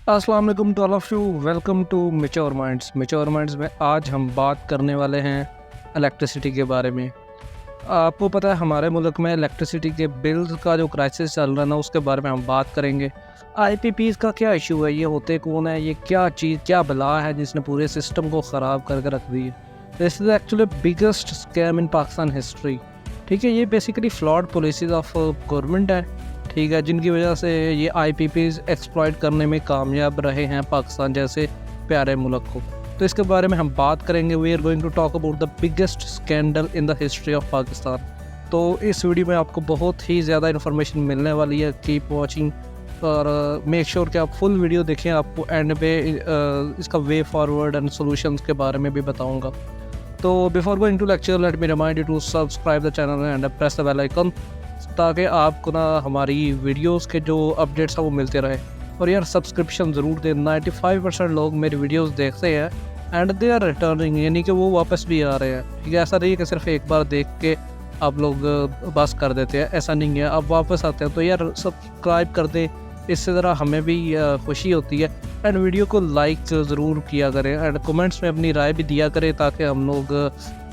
अस्सलाम वालेकुम to all of you. Welcome to mature minds में आज हम बात करने वाले हैं इलेक्ट्रिसिटी के बारे में। आपको पता है हमारे मुल्क में इलेक्ट्रिसिटी के बिल्स का जो क्राइसिस चल रहा है ना, उसके बारे में हम बात करेंगे। आईपीपीज़ का क्या इशू है, ये होते कौन है, ये क्या बला है जिसने पूरे सिस्टम को ख़राब करके रख दी है। This is actually biggest scam in Pakistan history. ठीक है, ये basically flawed policies of government है, ठीक है, जिनकी वजह से ये आईपीपीज़ एक्सप्लॉइट करने में कामयाब रहे हैं पाकिस्तान जैसे प्यारे मुल्क को। तो इसके बारे में हम बात करेंगे। We are going to talk about the biggest scandal in the history of Pakistan. तो इस वीडियो में आपको बहुत ही ज़्यादा इन्फॉर्मेशन मिलने वाली है। कीप वॉचिंग और मेक श्योर कि आप फुल वीडियो देखें। आपको एंड पे इसका वे फॉरवर्ड एंड सॉल्यूशंस के बारे में भी बताऊँगा। तो before going to lecture let me remind you to subscribe the channel and press the bell icon, ताकि आपको ना हमारी वीडियोस के जो अपडेट्स हैं वो मिलते रहे। और यार सब्सक्रिप्शन ज़रूर दें। 95% लोग मेरी वीडियोस देखते हैं एंड दे आर रिटर्निंग, यानी कि वो वापस भी आ रहे हैं। ठीक है, ऐसा नहीं है कि सिर्फ एक बार देख के आप लोग बस कर देते हैं, ऐसा नहीं है। आप वापस आते हैं तो यार सब्सक्राइब कर दें, इससे ज़रा हमें भी खुशी होती है। एंड वीडियो को लाइक ज़रूर किया करें एंड कमेंट्स में अपनी राय भी दिया करें, ताकि हम लोग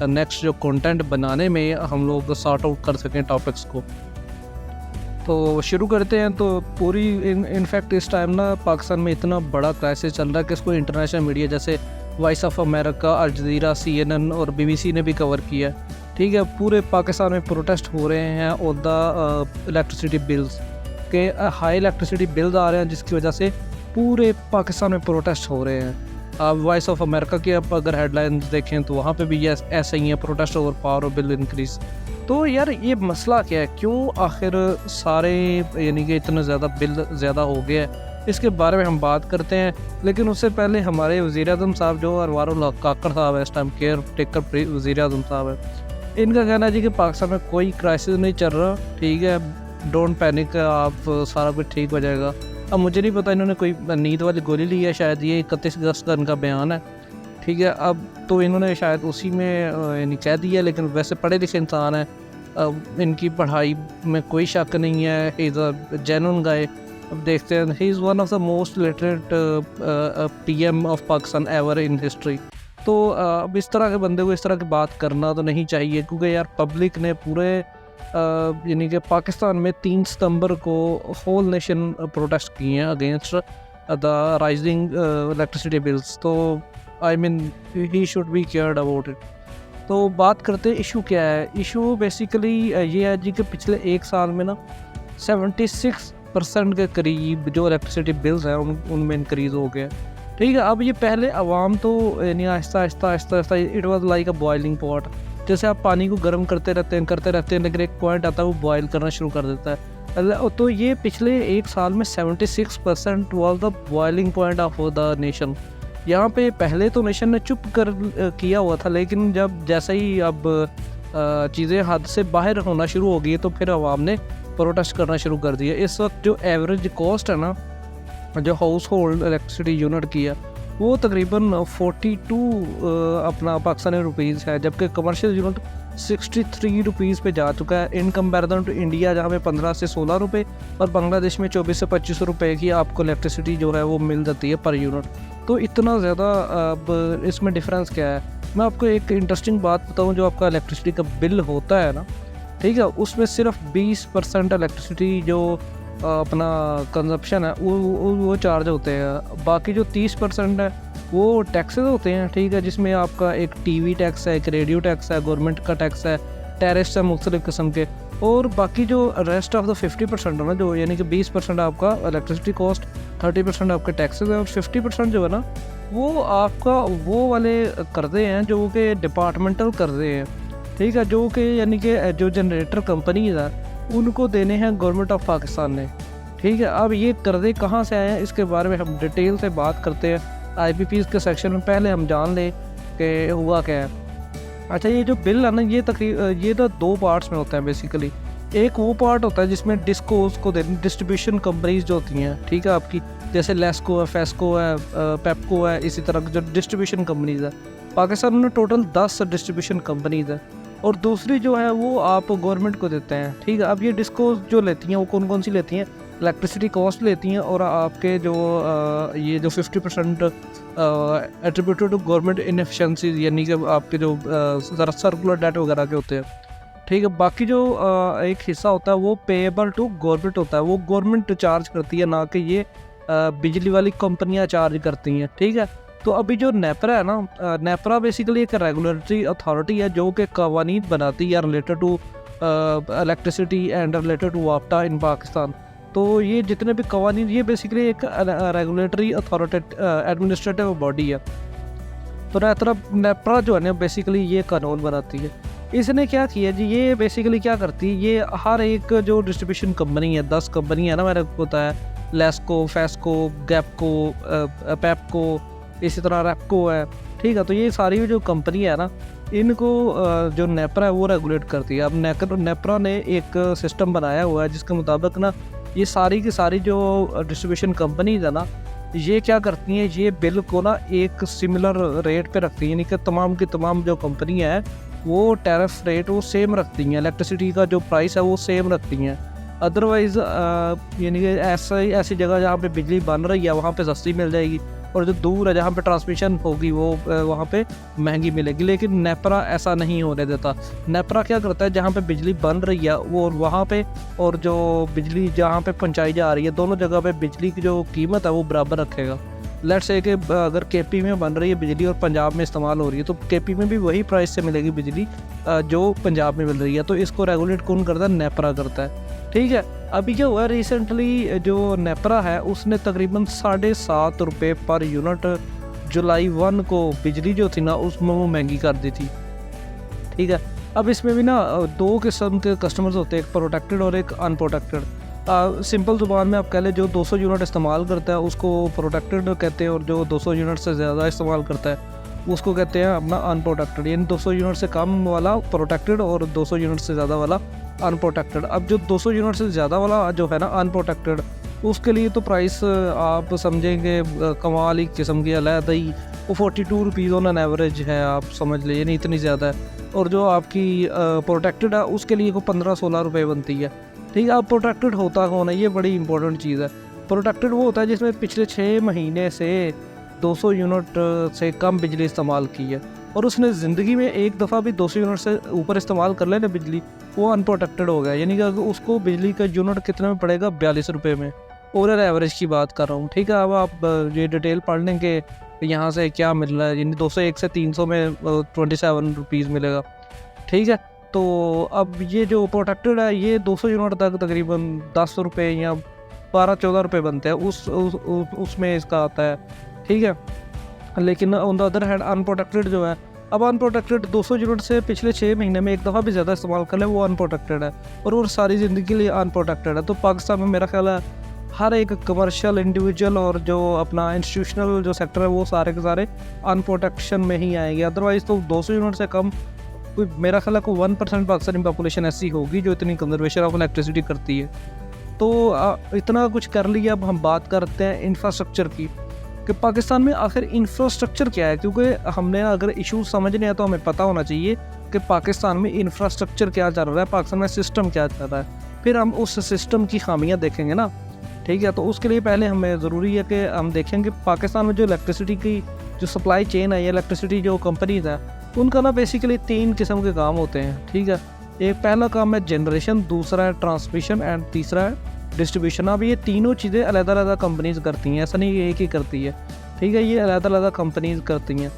नेक्स्ट जो कंटेंट बनाने में हम लोग सॉर्ट आउट कर सकें टॉपिक्स को। तो शुरू करते हैं। तो पूरी इनफैक्ट इस टाइम ना पाकिस्तान में इतना बड़ा क्राइसिस चल रहा है कि इसको इंटरनेशनल मीडिया जैसे Voice of America, Al Jazeera, CNN और BBC ने भी कवर किया। ठीक है, पूरे पाकिस्तान में प्रोटेस्ट हो रहे हैं और द इलेक्ट्रिसिटी बिल्स के हाई इलेक्ट्रिसिटी बिल्स आ रहे हैं, जिसकी वजह से पूरे पाकिस्तान में प्रोटेस्ट हो रहे हैं। आप वॉइस ऑफ अमेरिका की आप अगर हेडलाइंस देखें तो वहाँ पे भी ये ऐसा ही है, प्रोटेस्ट ओवर पावर और बिल इंक्रीज़। तो यार ये मसला क्या है, क्यों आखिर सारे यानी कि इतना ज़्यादा बिल ज़्यादा हो गया है, इसके बारे में हम बात करते हैं। लेकिन उससे पहले हमारे वज़ीर-ए-आज़म साहब जो अनवारुल हक काकड़ साहब है, इस टाइम केयर टेकर वज़ीर-ए-आज़म साहब है, इनका कहना है जी कि पाकिस्तान में कोई क्राइसिस नहीं चल रहा। ठीक है, डोंट पैनिक, आप सारा कुछ ठीक हो जाएगा। अब मुझे नहीं पता इन्होंने कोई नींद वाली गोली ली है, शायद ये 31 अगस्त का इनका बयान है। ठीक है, अब तो इन्होंने शायद उसी में यानी कह दिया, लेकिन वैसे पढ़े लिखे इंसान है, इनकी पढ़ाई में कोई शक नहीं है। ही इज़ अ जेन्युइन गाय। अब देखते हैं, he is one of the most literate PM of Pakistan ever in history. तो अब इस तरह के बंदे को इस तरह की बात करना तो नहीं चाहिए, क्योंकि यार पब्लिक ने पूरे यानी कि पाकिस्तान में 3 सितंबर को होल नेशन प्रोटेस्ट किए हैं against the rising electricity bills. तो I mean he should be cared about it. तो बात करते हैं इशू क्या है। इशू बेसिकली ये है जी कि पिछले एक साल में ना 76% के करीब जो इलेक्ट्रिसिटी बिल्स हैं उनमें इंक्रीज़ हो गया। ठीक है, अब ये पहले आवाम तो यानी Aahista Aahista it was like a boiling pot. जैसे आप पानी को गर्म करते रहते हैं, लेकिन एक पॉइंट आता है वो बॉयल करना शुरू कर देता है। तो ये पिछले एक साल में 76% was the boiling point of the nation. यहाँ पे पहले तो नेशन ने चुप कर किया हुआ था, लेकिन जब जैसे ही अब चीज़ें हद से बाहर होना शुरू हो गई तो फिर आवाम ने प्रोटेस्ट करना शुरू कर दिया। इस वक्त जो एवरेज कॉस्ट है ना, जो हाउस होल्ड इलेक्ट्रिसिटी यूनिट की है, वो तकरीबन 42 अपना पाकिस्तानी रुपीज़ है, जबकि कमर्शियल यूनिट 63 रुपीज़ पे जा चुका है। इन कंपैरिजन टू इंडिया, जहाँ पे 15 से 16 रुपये और बांग्लादेश में 24 से 25 रुपये की आपको इलेक्ट्रिसिटी जो है वो मिल जाती है पर यूनिट। तो इतना ज़्यादा अब इसमें डिफरेंस क्या है। मैं आपको एक इंटरेस्टिंग बात बताऊँ, जो आपका इलेक्ट्रिसिटी का बिल होता है ना, ठीक है, उसमें सिर्फ 20% इलेक्ट्रिसिटी जो अपना कंजप्शन है वो चार्ज होते हैं। बाकी जो 30% है वो टैक्सेस होते हैं। ठीक है, जिसमें आपका एक TV टैक्स है, एक रेडियो टैक्स है, गवर्नमेंट का टैक्स है, टैरिफ्स है मुख्तलिफ़ किस्म के, और बाकी जो रेस्ट ऑफ द 50% है ना, जो यानी कि 20% आपका इलेक्ट्रिसिटी कॉस्ट, 30% आपके टैक्सेस है और 50% जो है ना वो आपका वो वाले कर्जे हैं जो कि डिपार्टमेंटल कर्जे हैं। ठीक है, जो कि यानी कि जो जनरेटर कंपनीज है उनको देने हैं गवर्नमेंट ऑफ पाकिस्तान ने। ठीक है, अब ये कर्जे कहाँ से आए हैं, इसके बारे में हम डिटेल से बात करते हैं आईपीपीज़ के सेक्शन में। पहले हम जान लें कि हुआ क्या है। अच्छा, ये जो बिल है ना, ये तो 2 पार्ट्स में होता है बेसिकली। एक वो पार्ट होता है जिसमें डिस्कोस को देने, डिस्ट्रीब्यूशन कंपनीज जो होती हैं, ठीक है, आपकी जैसे लेस्को है, फेस्को है, पेप्को है, इसी तरह की जो डिस्ट्रीब्यूशन कंपनीज है पाकिस्तान में टोटल 10 डिस्ट्रीब्यूशन कंपनीज है, और दूसरी जो है वो आप गवर्नमेंट को देते हैं। ठीक है, अब ये डिस्को जो लेती हैं वो कौन कौन सी लेती हैं, इलेक्ट्रिसिटी कॉस्ट लेती हैं और आपके जो ये जो 50% एट्रीब्यूटेड टू गवर्नमेंट इनएफिशिएंसीज, यानी कि आपके जो सर्कुलर डेट वगैरह के होते हैं, ठीक है। बाकी जो एक हिस्सा होता है वो पेएबल टू गवर्नमेंट होता है, वो गवर्नमेंट चार्ज करती है, ना कि ये बिजली वाली कंपनियां चार्ज करती हैं, ठीक है। तो अभी जो नेपरा है ना, नेपरा बेसिकली एक रेगुलेटरी अथॉरिटी है जो कि कवानीन बनाती है related to electricity and related to वाफ्टा इन पाकिस्तान। तो ये जितने भी कवानीन, ये बेसिकली एक रेगुलेटरी अथॉरिटी एडमिनिस्ट्रेटिव बॉडी है। तो नेपरा जो है ना बेसिकली ये कानून बनाती है। इसने क्या किया जी, ये बेसिकली क्या करती है, ये हर एक जो डिस्ट्रीब्यूशन कंपनी है, 10 कंपनी है ना, मैंने बताया, लेस्को, फेस्को, गैपको, पेपको, इसी तरह रेपको है, ठीक है। तो ये सारी जो कंपनी है ना, इनको जो नेपरा है वो रेगुलेट करती है। अब नेपरा ने एक सिस्टम बनाया हुआ है जिसके मुताबिक ना ये सारी की सारी जो डिस्ट्रीब्यूशन कंपनीज है ना, ये क्या करती हैं, ये बिल को ना एक सिमिलर रेट पे रखती हैं, यानी कि तमाम की तमाम जो कंपनी है वो टैरिफ रेट वो सेम रखती हैं, इलेक्ट्रिसिटी का जो प्राइस है वो सेम रखती हैं। अदरवाइज़ यानी कि ऐसी जगह जहाँ पे बिजली बन रही है वहाँ पे सस्ती मिल जाएगी, और जो दूर है जहाँ पे ट्रांसमिशन होगी वो वहाँ पे महंगी मिलेगी। लेकिन नेपरा ऐसा नहीं होने देता। नेपरा क्या करता है, जहाँ पे बिजली बन रही है वो वहाँ पे, और जो बिजली जहाँ पे पहुँचाई जा रही है, दोनों जगह पे बिजली की जो कीमत है वो बराबर रखेगा। लेट्स से कि अगर केपी में बन रही है बिजली और पंजाब में इस्तेमाल हो रही है, तो केपी में भी वही प्राइस से मिलेगी बिजली जो पंजाब में मिल रही है। तो इसको रेगुलेट कौन करता है, नेपरा करता है, ठीक है। अभी क्या हुआ, रिसेंटली जो नेपरा है उसने तकरीबन 7.5 रुपये पर यूनिट जुलाई 1 को बिजली जो थी ना उसमें वो महंगी कर दी थी, ठीक है। अब इसमें भी ना 2 किस्म के कस्टमर्स होते हैं, एक प्रोटेक्टेड और एक अनप्रोटेक्टेड। सिंपल ज़ुबान में आप कह लें, जो 200 यूनिट इस्तेमाल करता है उसको प्रोटेक्टेड कहते हैं, और जो 200 यूनिट से ज़्यादा इस्तेमाल करता है उसको कहते हैं अपना अनप्रोटेक्टेड। यानी 200 यूनिट से कम वाला प्रोटेक्टेड और 200 यूनिट से ज़्यादा वाला अनप्रोटेक्टेड। अब जो 200 यूनिट से ज़्यादा वाला जो है ना अनप्रोटेक्टेड, उसके लिए तो प्राइस आप समझेंगे कमाल ही किस्म की अलग ही, वो 42 रुपीज़ ऑन एन एवरेज है, आप समझ लीजिए, नहीं इतनी ज़्यादा है। और जो आपकी प्रोटेक्टेड है उसके लिए को 15-16 रुपये बनती है, ठीक है। अब प्रोटेक्टेड होता कौन है, ये बड़ी इंपॉर्टेंट चीज़ है। प्रोटेक्टेड वो होता है जिसमें पिछले 6 महीने से 200 यूनिट से कम बिजली इस्तेमाल की है, और उसने ज़िंदगी में एक दफ़ा भी 200 यूनिट से ऊपर इस्तेमाल कर लेना बिजली, वो अनप्रोटेक्टेड हो गया। यानी कि उसको बिजली का यूनिट कितने में पड़ेगा, 42 रुपये में। ओवरऑल एवरेज की बात कर रहा हूँ, ठीक है। अब आप ये डिटेल पढ़ लें कि यहाँ से क्या मिल रहा है, यानी 201 से 300 में 27 रुपीज़ मिलेगा, ठीक है। तो अब ये जो प्रोटेक्टेड है ये 200 यूनिट तक तकरीबन 10 रुपये या 12-14 रुपये बनते हैं, उसमें इसका आता है, ठीक है। लेकिन on the other hand unprotected जो है, अब अनप्रोटेक्टेड 200 यूनिट से पिछले 6 महीने में एक दफ़ा भी ज़्यादा इस्तेमाल कर ले वो अनप्रोटेक्टेड है, और वो सारी ज़िंदगी के लिए अनप्रोटेक्टेड है। तो पाकिस्तान में मेरा ख्याल है हर एक कमर्शियल, इंडिविजुअल और जो अपना इंस्टीट्यूशनल जो सेक्टर है वो सारे के सारे अनप्रोटेक्शन में ही आएंगे। अदरवाइज़ तो 200 यूनिट से कम मेरा ख्याल है को 1% पाकिस्तानी पॉपुलेशन ऐसी होगी जो इतनी कंजर्वेशन ऑफ इलेक्ट्रिसिटी करती है। तो इतना कुछ कर लिया, अब हम बात करते हैं इंफ्रास्ट्रक्चर की, कि पाकिस्तान में आखिर इंफ्रास्ट्रक्चर क्या है। क्योंकि हमने अगर इशू समझने हैं तो हमें पता होना चाहिए कि पाकिस्तान में इंफ्रास्ट्रक्चर क्या चल रहा है, पाकिस्तान में सिस्टम क्या चल रहा है, फिर हम उस सिस्टम की खामियां देखेंगे ना, ठीक है। तो उसके लिए पहले हमें ज़रूरी है कि हम देखेंगे पाकिस्तान में जो इलेक्ट्रिसिटी की जो सप्लाई चेन है या इलेक्ट्रिसिटी जो कंपनीज है उनका ना बेसिकली 3 किस्म के काम होते हैं, ठीक है। एक पहला काम है जनरेशन, दूसरा है ट्रांसमिशन एंड तीसरा है डिस्ट्रीब्यूशन। अब ये तीनों चीज़ें अलग-अलग कंपनीज करती हैं, ऐसा नहीं एक ही करती है, ठीक है। ये अलग-अलग कंपनीज करती हैं।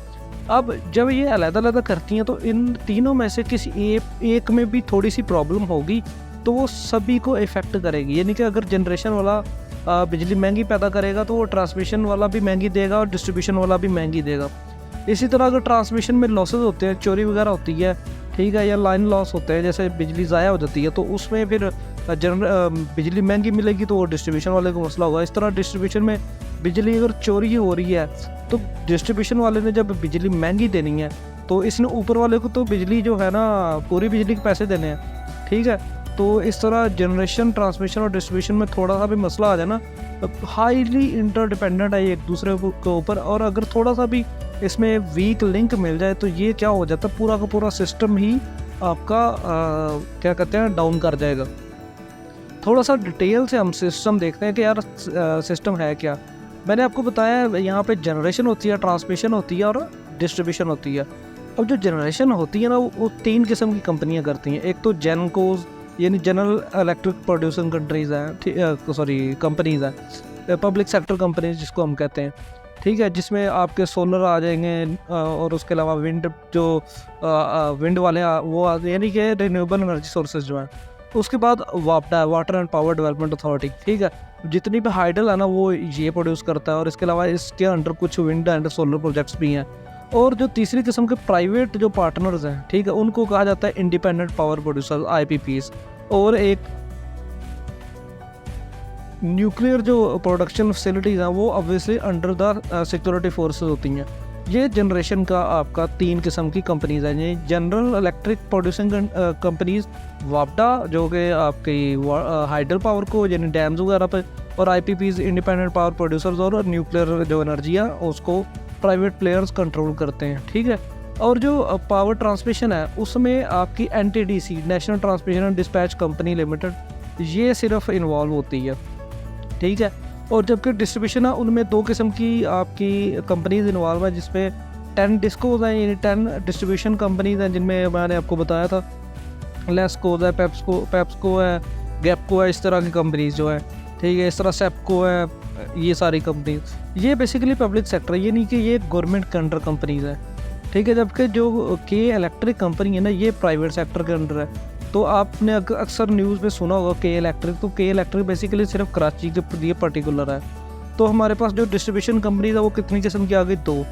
अब जब ये अलग-अलग करती हैं तो इन तीनों में से किसी एक में भी थोड़ी सी प्रॉब्लम होगी तो वो सभी को इफ़ेक्ट करेगी। यानी कि अगर जनरेशन वाला बिजली महंगी पैदा करेगा तो वो ट्रांसमिशन वाला भी महंगी देगा और डिस्ट्रीब्यूशन वाला भी महंगी देगा। इसी तरह अगर ट्रांसमिशन में लॉसेस होते हैं, चोरी वगैरह होती है, ठीक है, या लाइन लॉस होते हैं, जैसे बिजली ज़ाया हो जाती है, तो उसमें फिर बिजली महंगी मिलेगी तो वो डिस्ट्रीब्यूशन वाले को मसला होगा। इस तरह डिस्ट्रीब्यूशन में बिजली अगर चोरी हो रही है तो डिस्ट्रीब्यूशन वाले ने जब बिजली महंगी देनी है तो इसने ऊपर वाले को तो बिजली जो है ना पूरी बिजली के पैसे देने हैं, ठीक है। तो इस तरह जनरेशन, ट्रांसमिशन और डिस्ट्रीब्यूशन में थोड़ा सा भी मसला आ जाए ना, हाईली इंटरडिपेंडेंट है एक दूसरे के ऊपर, और अगर थोड़ा सा भी इसमें वीक लिंक मिल जाए तो ये क्या हो जाता है, पूरा का पूरा सिस्टम ही आपका क्या कहते हैं डाउन कर जाएगा। थोड़ा सा डिटेल से हम सिस्टम देखते हैं कि यार सिस्टम है क्या। मैंने आपको बताया यहाँ पे जनरेशन होती है, ट्रांसमिशन होती है और डिस्ट्रीब्यूशन होती है। अब जो जनरेशन होती है ना वो 3 किस्म की कंपनियाँ करती हैं। एक तो जेनकोज यानी जनरल इलेक्ट्रिक प्रोड्यूसिंग कंट्रीज़ हैं, कंपनीज़ हैं, पब्लिक सेक्टर कंपनीज जिसको हम कहते हैं, ठीक है, जिसमें आपके सोलर आ जाएंगे और उसके अलावा विंड विंड वाले वो यानी कि रिन्यूएबल एनर्जी सोर्सेज जो हैं। उसके बाद वापडा, water and power development authority, ठीक है, जितनी भी हाइडल है ना वो ये प्रोड्यूस करता है, और इसके अलावा इसके अंडर कुछ विंड एंड सोलर प्रोजेक्ट्स भी हैं। और जो तीसरी किस्म के प्राइवेट जो पार्टनर्स हैं, ठीक है, उनको कहा जाता है इंडिपेंडेंट पावर प्रोड्यूसर, IPPs। और एक न्यूक्लियर जो प्रोडक्शन फैसिलिटीज़ हैं वो obviously under the security forces होती हैं। ये जनरेशन का आपका 3 किस्म की कंपनीज़ हैं। ये जनरल इलेक्ट्रिक प्रोड्यूसिंग कंपनीज़, वापडा जो कि आपकी हाइडल पावर को यानी डैम्स वगैरह पे, और IPPs इंडिपेंडेंट पावर प्रोड्यूसर्स, और न्यूक्लियर जो एनर्जी है उसको प्राइवेट प्लेयर्स कंट्रोल करते हैं, ठीक है। और जो पावर ट्रांसमिशन है उसमें आपकी NTDC, national transmission and dispatch company limited, ये सिर्फ इन्वॉल्व होती है, ठीक है। और जबकि डिस्ट्रीब्यूशन है उनमें 2 किस्म की आपकी कंपनीज इन्वॉल्व है, जिसमें 10 डिस्कोज हैं यानी 10 डिस्ट्रीब्यूशन कंपनीज हैं, जिनमें मैंने आपको बताया था लेस्कोज है, पेप्सको है, गैपको है, इस तरह की कंपनीज जो है, ठीक है, इस तरह सेप्को है, ये सारी कंपनीज। ये बेसिकली पब्लिक सेक्टर, ये नहीं कि ये गवर्नमेंट के अंडर कंपनीज है, ठीक है। जबकि जो के इलेक्ट्रिक कंपनी है ना ये प्राइवेट सेक्टर के अंडर है। तो आपने अक्सर न्यूज़ में सुना होगा के इलेक्ट्रिक, तो के इलेक्ट्रिक बेसिकली सिर्फ कराची के लिए पर्टिकुलर है। तो हमारे पास जो डिस्ट्रीब्यूशन कंपनीज है वो कितनी किस्म की आ गई, 2,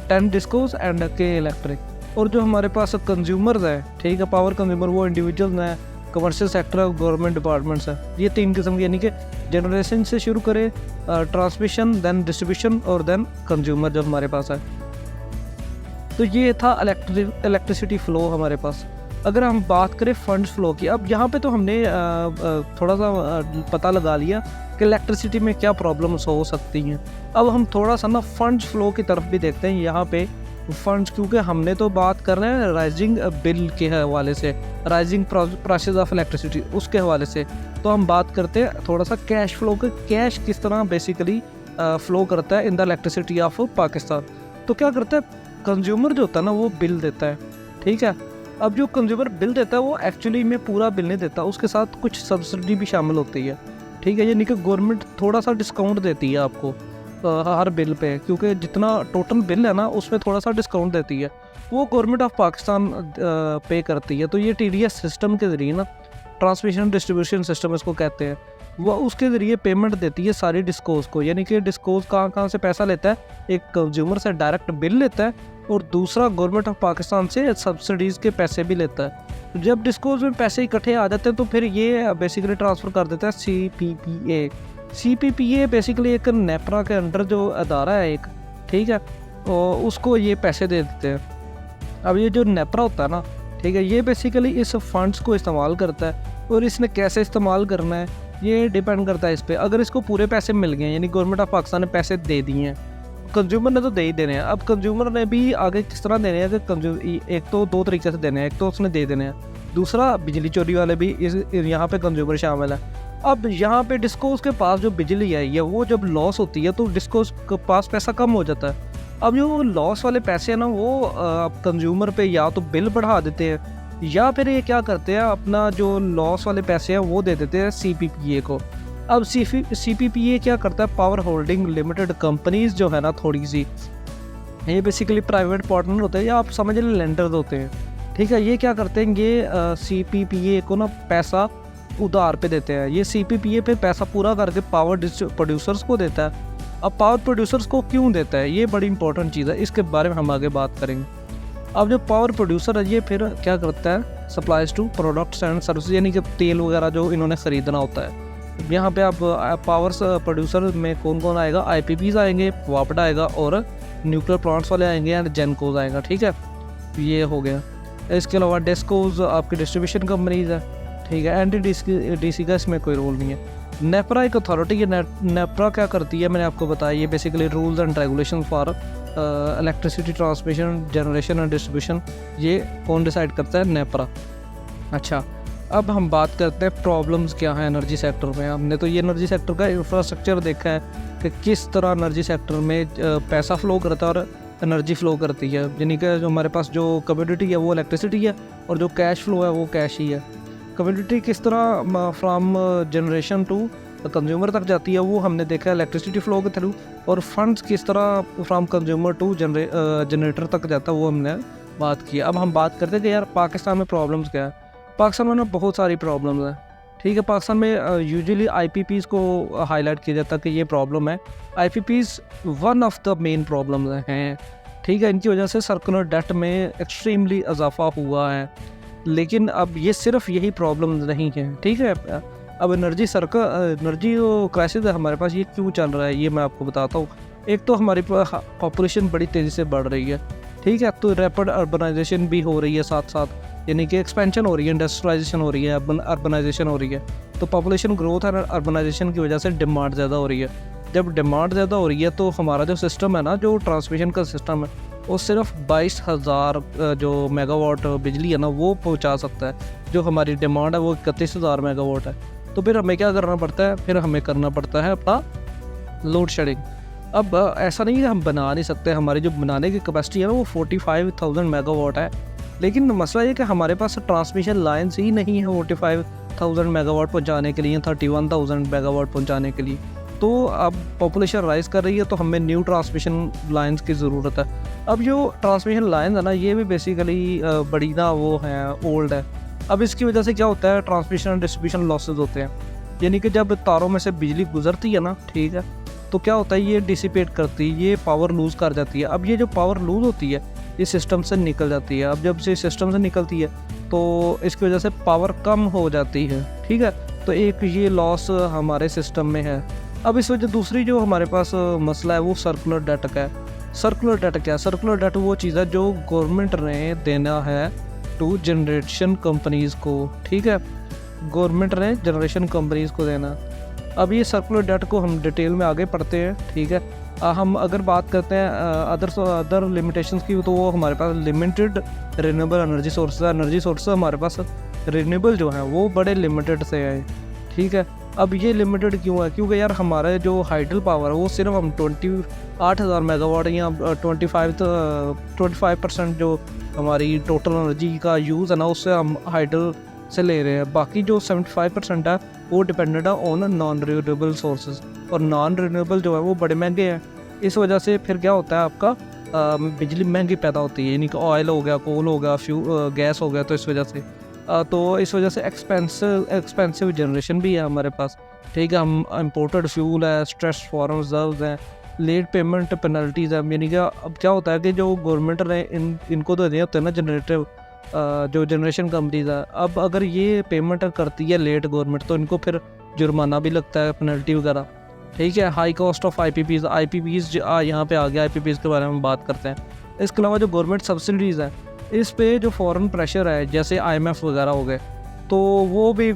10 डिस्कोज एंड के इलेक्ट्रिक। और जो हमारे पास कंज्यूमर्स हैं, ठीक है, पावर कंज्यूमर, वो इंडिविजुअल्स हैं, कमर्शियल सेक्टर और गवर्नमेंट डिपार्टमेंट्स हैं। ये 3 किस्म की, यानी कि जनरेशन से शुरू करें, ट्रांसमिशन, देन डिस्ट्रीब्यूशन और देन कंज्यूमर जो हमारे पास है। तो ये था इलेक्ट्रिसिटी फ़्लो हमारे पास। अगर हम बात करें फंड्स फ़्लो की, अब यहाँ पे तो हमने थोड़ा सा पता लगा लिया कि इलेक्ट्रिसिटी में क्या प्रॉब्लम्स हो सकती हैं। अब हम थोड़ा सा ना फंड्स फ़्लो की तरफ भी देखते हैं। यहाँ पे फंड्स, क्योंकि हमने तो बात कर रहे हैं राइजिंग बिल के हवाले से, राइजिंग प्राइसेस ऑफ इलेक्ट्रिसिटी, उसके हवाले से, तो हम बात करते हैं थोड़ा सा कैश फ़्लो के, कैश किस तरह बेसिकली फ़्लो करता है in the elasticity of Pakistan. तो क्या करता है, कंज्यूमर जो होता है ना वो बिल देता है, ठीक है। अब जो कंज्यूमर बिल देता है वो एक्चुअली में पूरा बिल नहीं देता, उसके साथ कुछ सब्सिडी भी शामिल होती है, ठीक है। यानी कि गवर्नमेंट थोड़ा सा डिस्काउंट देती है आपको हर बिल पे, क्योंकि जितना टोटल बिल है ना उसमें थोड़ा सा डिस्काउंट देती है, वो गवर्नमेंट ऑफ पाकिस्तान पे करती है। तो ये TDS सिस्टम के ज़रिए ना, ट्रांसमिशन डिस्ट्रीब्यूशन सिस्टम इसको कहते हैं, वह उसके ज़रिए पेमेंट देती है सारी डिस्कोज को। यानी कि डिस्कोज कहाँ से पैसा लेता है, एक कंज्यूमर से डायरेक्ट बिल लेता है, और दूसरा गवर्नमेंट ऑफ पाकिस्तान से सब्सिडीज़ के पैसे भी लेता है। जब डिस्कोज में पैसे इकट्ठे आ जाते हैं तो फिर ये बेसिकली ट्रांसफ़र कर देता है CPPA। CPPA बेसिकली एक नेपरा के अंडर जो अदारा है एक, ठीक है, और उसको ये पैसे दे देते हैं। अब ये जो नेपरा होता है ना, ठीक है, ये बेसिकली इस फंड्स को इस्तेमाल करता है, और इसने कैसे इस्तेमाल करना है ये डिपेंड करता है इस पर। अगर इसको पूरे पैसे मिल गए, यानी गवर्नमेंट ऑफ पाकिस्तान ने पैसे दे दिए हैं, कंज्यूमर ने तो दे ही देने हैं। अब कंज्यूमर ने भी आगे किस तरह देने हैं कि एक तो 2 तरीके से देने हैं, एक तो उसने दे देने हैं, दूसरा बिजली चोरी वाले भी यहाँ पे कंज्यूमर शामिल है। अब यहाँ पे डिस्कोज के पास जो बिजली आई है वो जब लॉस होती है तो डिस्कोज के पास पैसा कम हो जाता है। अब जो लॉस वाले पैसे हैं ना वो कंज्यूमर पे या तो बिल बढ़ा देते हैं, या फिर ये क्या करते हैं, अपना जो लॉस वाले पैसे हैं वो दे देते हैं CPPA को। अब CPPA क्या करता है, पावर होल्डिंग लिमिटेड कंपनीज जो है ना, थोड़ी सी ये बेसिकली प्राइवेट पार्टनर होते हैं, या आप समझ लें लेंडर्स होते हैं, ठीक है। ये क्या करते हैं, ये CPPA को ना पैसा उधार पे देते हैं। ये CPPA पे पैसा पूरा करके पावर प्रोड्यूसर्स को देता है। अब पावर प्रोड्यूसर्स को क्यों देता है, ये बड़ी इंपॉर्टेंट चीज़ है, इसके बारे में हम आगे बात करेंगे। अब जो पावर प्रोड्यूसर है ये फिर क्या करता है, supplies to products and service, यानी कि तेल वगैरह जो इन्होंने ख़रीदना होता है। यहाँ पे आप पावर प्रोड्यूसर में कौन कौन आएगा, IPPs आएंगे, वापडा आएगा, और न्यूक्लियर प्लांट्स वाले आएंगे, एंड जेनकोज आएगा, ठीक है, ये हो गया। इसके अलावा डेस्कोज आपकी डिस्ट्रीब्यूशन कंपनीज है, ठीक है। NTDC का इसमें कोई रोल नहीं है। नेपरा एक अथॉरिटी है। नेपरा क्या करती है मैंने आपको बताया, ये basically rules and regulation for electricity transmission, generation and distribution, ये कौन डिसाइड करता है, नेपरा। अच्छा, अब हम बात करते हैं प्रॉब्लम्स क्या हैं एनर्जी सेक्टर में। हमने तो ये एनर्जी सेक्टर का इंफ्रास्ट्रक्चर देखा है कि किस तरह एनर्जी सेक्टर में पैसा फ्लो करता है और एनर्जी फ्लो करती है, यानी कि जो हमारे पास जो कम्योडिटी है वो इलेक्ट्रिसिटी है और जो कैश फ्लो है वो कैश ही है। कम्योडिटी किस तरह फ्राम जनरेशन टू कंज्यूमर तक जाती है वो हमने देखा है इलेक्ट्रिसिटी फ्लो के थ्रू, और फंड्स किस तरह फ्राम कंज्यूमर टू जनरेटर तक जाता है वो हमने बात की। अब हम बात करते हैं कि यार पाकिस्तान में प्रॉब्लम्स क्या है। पाकिस्तान में ना बहुत सारी प्रॉब्लम्स हैं, ठीक है। पाकिस्तान में यूजुअली आईपीपीज़ को हाईलाइट किया जाता है कि ये प्रॉब्लम है। IPPs one of the main problems हैं, ठीक है। इनकी वजह से सर्कुलर डेट में एक्सट्रीमली इजाफा हुआ है, लेकिन अब ये सिर्फ यही प्रॉब्लम नहीं है, ठीक है। अब एनर्जी क्राइसिस है हमारे पास, ये क्यों चल रहा है ये मैं आपको बताता हूँ। एक तो हमारी पॉपुलेशन बड़ी तेज़ी से बढ़ रही है, ठीक है, तो रैपिड अर्बनाइजेशन भी हो रही है साथ साथ, यानी कि एक्सपेंशन हो रही है, इंडस्ट्रियलाइजेशन हो रही है, अर्बनाइजेशन हो रही है। तो पॉपुलेशन ग्रोथ और अर्बनाइजेशन की वजह से डिमांड ज़्यादा हो रही है। जब डिमांड ज़्यादा हो रही है तो हमारा जो सिस्टम है ना, जो ट्रांसमिशन का सिस्टम है, वो सिर्फ 22,000 जो मेगावाट बिजली है ना वो पहुंचा सकता है। जो हमारी डिमांड है वो 31,000 मेगावाट है। तो फिर हमें क्या करना पड़ता है, फिर हमें करना पड़ता है अपना लोड शेडिंग। अब ऐसा नहीं है हम बना नहीं सकते, हमारी जो बनाने की कैपेसिटी है ना वो 45,000 मेगावाट है, लेकिन मसला ये कि हमारे पास ट्रांसमिशन लाइन्स ही नहीं है 45,000 मेगावाट पहुंचाने के लिए, 31,000 मेगावाट पहुंचाने के लिए। तो अब पॉपुलेशन राइज़ कर रही है तो हमें न्यू ट्रांसमिशन लाइन्स की ज़रूरत है। अब जो ट्रांसमिशन लाइन है ना ये भी बेसिकली बड़ी ना वो है, ओल्ड है। अब इसकी वजह से क्या होता है, ट्रांसमिशन एंड डिस्ट्रीब्यूशन लॉसेज होते हैं, यानी कि जब तारों में से बिजली गुजरती है ना, ठीक है, तो क्या होता है ये डिसिपेट करती है, ये पावर लूज़ कर जाती है। अब ये जो पावर लूज़ होती है ये सिस्टम से निकल जाती है। अब जब से सिस्टम से निकलती है तो इसकी वजह से पावर कम हो जाती है, ठीक है। तो एक ये लॉस हमारे सिस्टम में है। अब इस वजह दूसरी जो हमारे पास मसला है वो सर्कुलर डेट का है। सर्कुलर डेट क्या है? सर्कुलर डेट वो चीज़ है जो गवर्नमेंट ने देना है टू जनरेशन कंपनीज़ को, ठीक है, गवर्नमेंट ने जनरेशन कंपनीज़ को देना। अब ये सर्कुलर डेट को हम डिटेल में आगे पढ़ते हैं, ठीक है। हम अगर बात करते हैं अदर लिमिटेशंस की, तो वो हमारे पास लिमिटेड रिन्यूएबल एनर्जी सोर्स हमारे पास रिन्यूएबल जो हैं वो बड़े लिमिटेड से हैं, ठीक है। अब ये लिमिटेड क्यों है? क्योंकि यार हमारे जो हाइडल पावर है वो सिर्फ हम 28,000 मेगावाट या 25% जो हमारी टोटल एनर्जी का यूज़ है ना उससे हम हाइडल से ले रहे हैं। बाकी जो 75% है वो डिपेंडेंट है ऑन नॉन रिन्यूएबल सोर्सेज, और नॉन रिन्यूएबल जो है वो बड़े महंगे हैं। इस वजह से फिर क्या होता है, आपका बिजली महंगी पैदा होती है, यानी कि ऑयल हो गया, कोल हो गया, गैस हो गया। तो इस वजह से एक्सपेंसिव जनरेशन भी है हमारे पास, ठीक है। हम इम्पोर्टेड फ्यूल है, स्ट्रेस फॉरम रिजर्व हैं, लेट पेमेंट पेनल्टीज़ है। यानी कि अब क्या होता है कि जो गवर्नमेंट ने इनको तो दिए होते हैं ना जो जनरेशन कंपनीज है, अब अगर ये पेमेंट करती है लेट गवर्नमेंट तो इनको फिर जुर्माना भी लगता है, पेनल्टी वगैरह, ठीक है। हाई कॉस्ट ऑफ आईपीपीज़ यहाँ पे आ गया, आईपीपीज़ के बारे में बात करते हैं। इसके अलावा जो गवर्नमेंट सब्सिडीज़ हैं इस पे जो फॉरेन प्रेशर है, जैसे IMF वगैरह हो गए, तो वो भी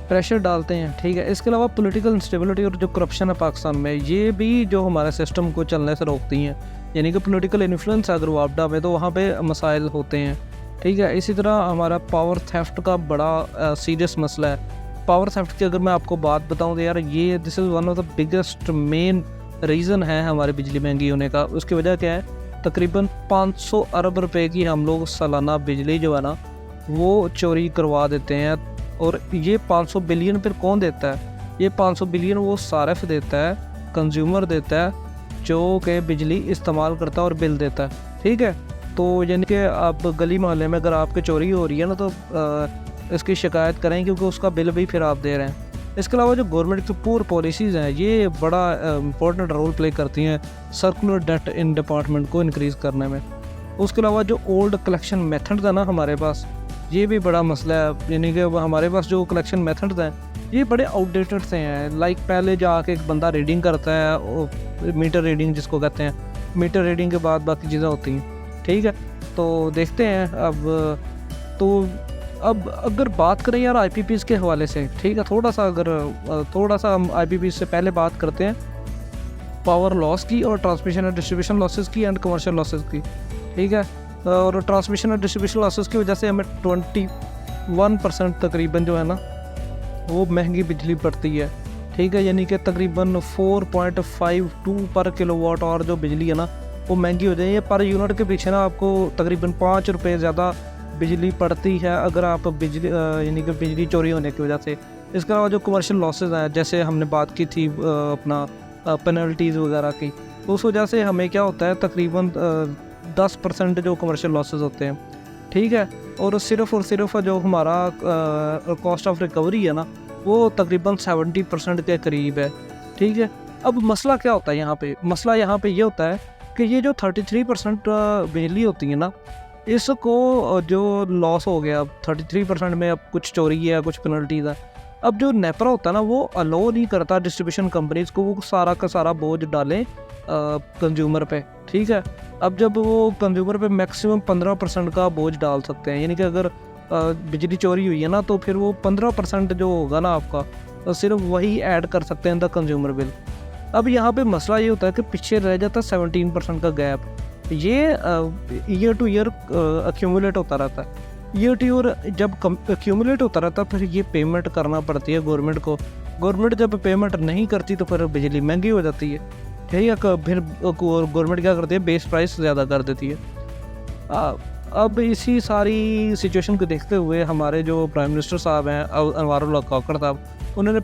प्रेशर डालते हैं, ठीक है। इसके अलावा पॉलिटिकल इंस्टेबिलिटी और जो करप्शन है पाकिस्तान में, ये भी जो हमारे सिस्टम को चलने से रोकती हैं। यानी कि पॉलिटिकल इन्फ्लुएंस अगर वापडा में तो वहाँ पे मसाइल होते हैं, ठीक है। इसी तरह हमारा पावर थेफ्ट का बड़ा सीरियस मसला है। पावर थेफ्ट की अगर मैं आपको बात बताऊं तो यार ये this is one of the biggest main reason है हमारी बिजली महंगी होने का। उसकी वजह क्या है, तकरीबन 500 अरब रुपए की हम लोग सालाना बिजली जो है ना वो चोरी करवा देते हैं। और ये 500 बिलियन फिर कौन देता है? ये 500 बिलियन वो सारिफ देता है, कंज्यूमर देता है जो कि बिजली इस्तेमाल करता है और बिल देता है, ठीक है। तो यानी कि आप गली मोहल्ले में अगर आपकी चोरी हो रही है ना तो इसकी शिकायत करें, क्योंकि उसका बिल भी फिर आप दे रहे हैं। इसके अलावा जो गवर्नमेंट की पूर पॉलिसीज़ हैं ये बड़ा इंपॉर्टेंट रोल प्ले करती हैं सर्कुलर डेट इन डिपार्टमेंट को इंक्रीज़ करने में। उसके अलावा जो ओल्ड कलेक्शन मेथड्स है ना हमारे पास, ये भी बड़ा मसला है। यानी कि हमारे पास जो कलेक्शन मेथड्स हैं ये बड़े आउटडेटेड से हैं। लाइक पहले जाके एक बंदा रीडिंग करता है, मीटर रीडिंग जिसको कहते हैं, मीटर रीडिंग के बाद बाकी चीज़ें होती हैं, ठीक है। तो देखते हैं अब अगर बात करें यार आईपीपीज़ के हवाले से, ठीक है, थोड़ा सा हम आईपीपीज़ से पहले बात करते हैं पावर लॉस की और ट्रांसमिशन और डिस्ट्रीब्यूशन लॉसेस की एंड कमर्शियल लॉसेस की, ठीक है। और ट्रांसमिशन और डिस्ट्रीब्यूशन लॉसेस की वजह से हमें 1% तकरीबन जो है ना वो महंगी बिजली पड़ती है, ठीक है। यानी कि तकरीबन 4.52 पर किलोवाट और जो बिजली है ना वो महंगी हो जाए। पर यूनिट के पीछे ना आपको तकरीबन 5 रुपये ज़्यादा बिजली पड़ती है अगर आप बिजली यानी कि बिजली चोरी होने की वजह से। इसके अलावा जो कमर्शियल लॉसेस हैं, जैसे हमने बात की थी अपना पेनल्टीज़ वगैरह की, तो उस वजह से हमें क्या होता है तकरीबन 10% जो कमर्शियल लॉसेस होते हैं, ठीक है। और सिर्फ जो हमारा कॉस्ट ऑफ रिकवरी है ना वो तकरीबन 70% के करीब है, ठीक है। अब मसला क्या होता है यहाँ पे? मसला यहाँ पे ये होता है कि ये जो 33% बिजली होती है ना, इसको जो लॉस हो गया 33% में, अब कुछ चोरी है, कुछ पेनल्टीज़ है। अब जो नेपरा होता है ना वो अलो नहीं करता डिस्ट्रीब्यूशन कंपनीज़ को वो सारा का सारा बोझ डालें कंज्यूमर पे, ठीक है। अब जब वो कंज्यूमर पे मैक्सिमम 15% का बोझ डाल सकते हैं, यानी कि अगर बिजली चोरी हुई है ना तो फिर वो 15% जो होगा ना आपका, तो सिर्फ वही ऐड कर सकते हैं द कंज्यूमर बिल। अब यहाँ पे मसला ये होता है कि पीछे रह जाता है 17% का गैप। ये ईयर टू ईयर एक्यूमुलेट होता रहता है। ईयर टू ईयर जब एक्यूमुलेट होता रहता है फिर ये पेमेंट करना पड़ती है गवर्नमेंट को। गवर्नमेंट जब पेमेंट नहीं करती तो फिर बिजली महंगी हो जाती है, ठीक है। फिर गवर्नमेंट क्या करती है, बेस प्राइस ज़्यादा कर देती है। अब इसी सारी सिचुएशन को देखते हुए हमारे जो प्राइम मिनिस्टर साहब हैं अनवारुल हक काकड़ साहब, उन्होंने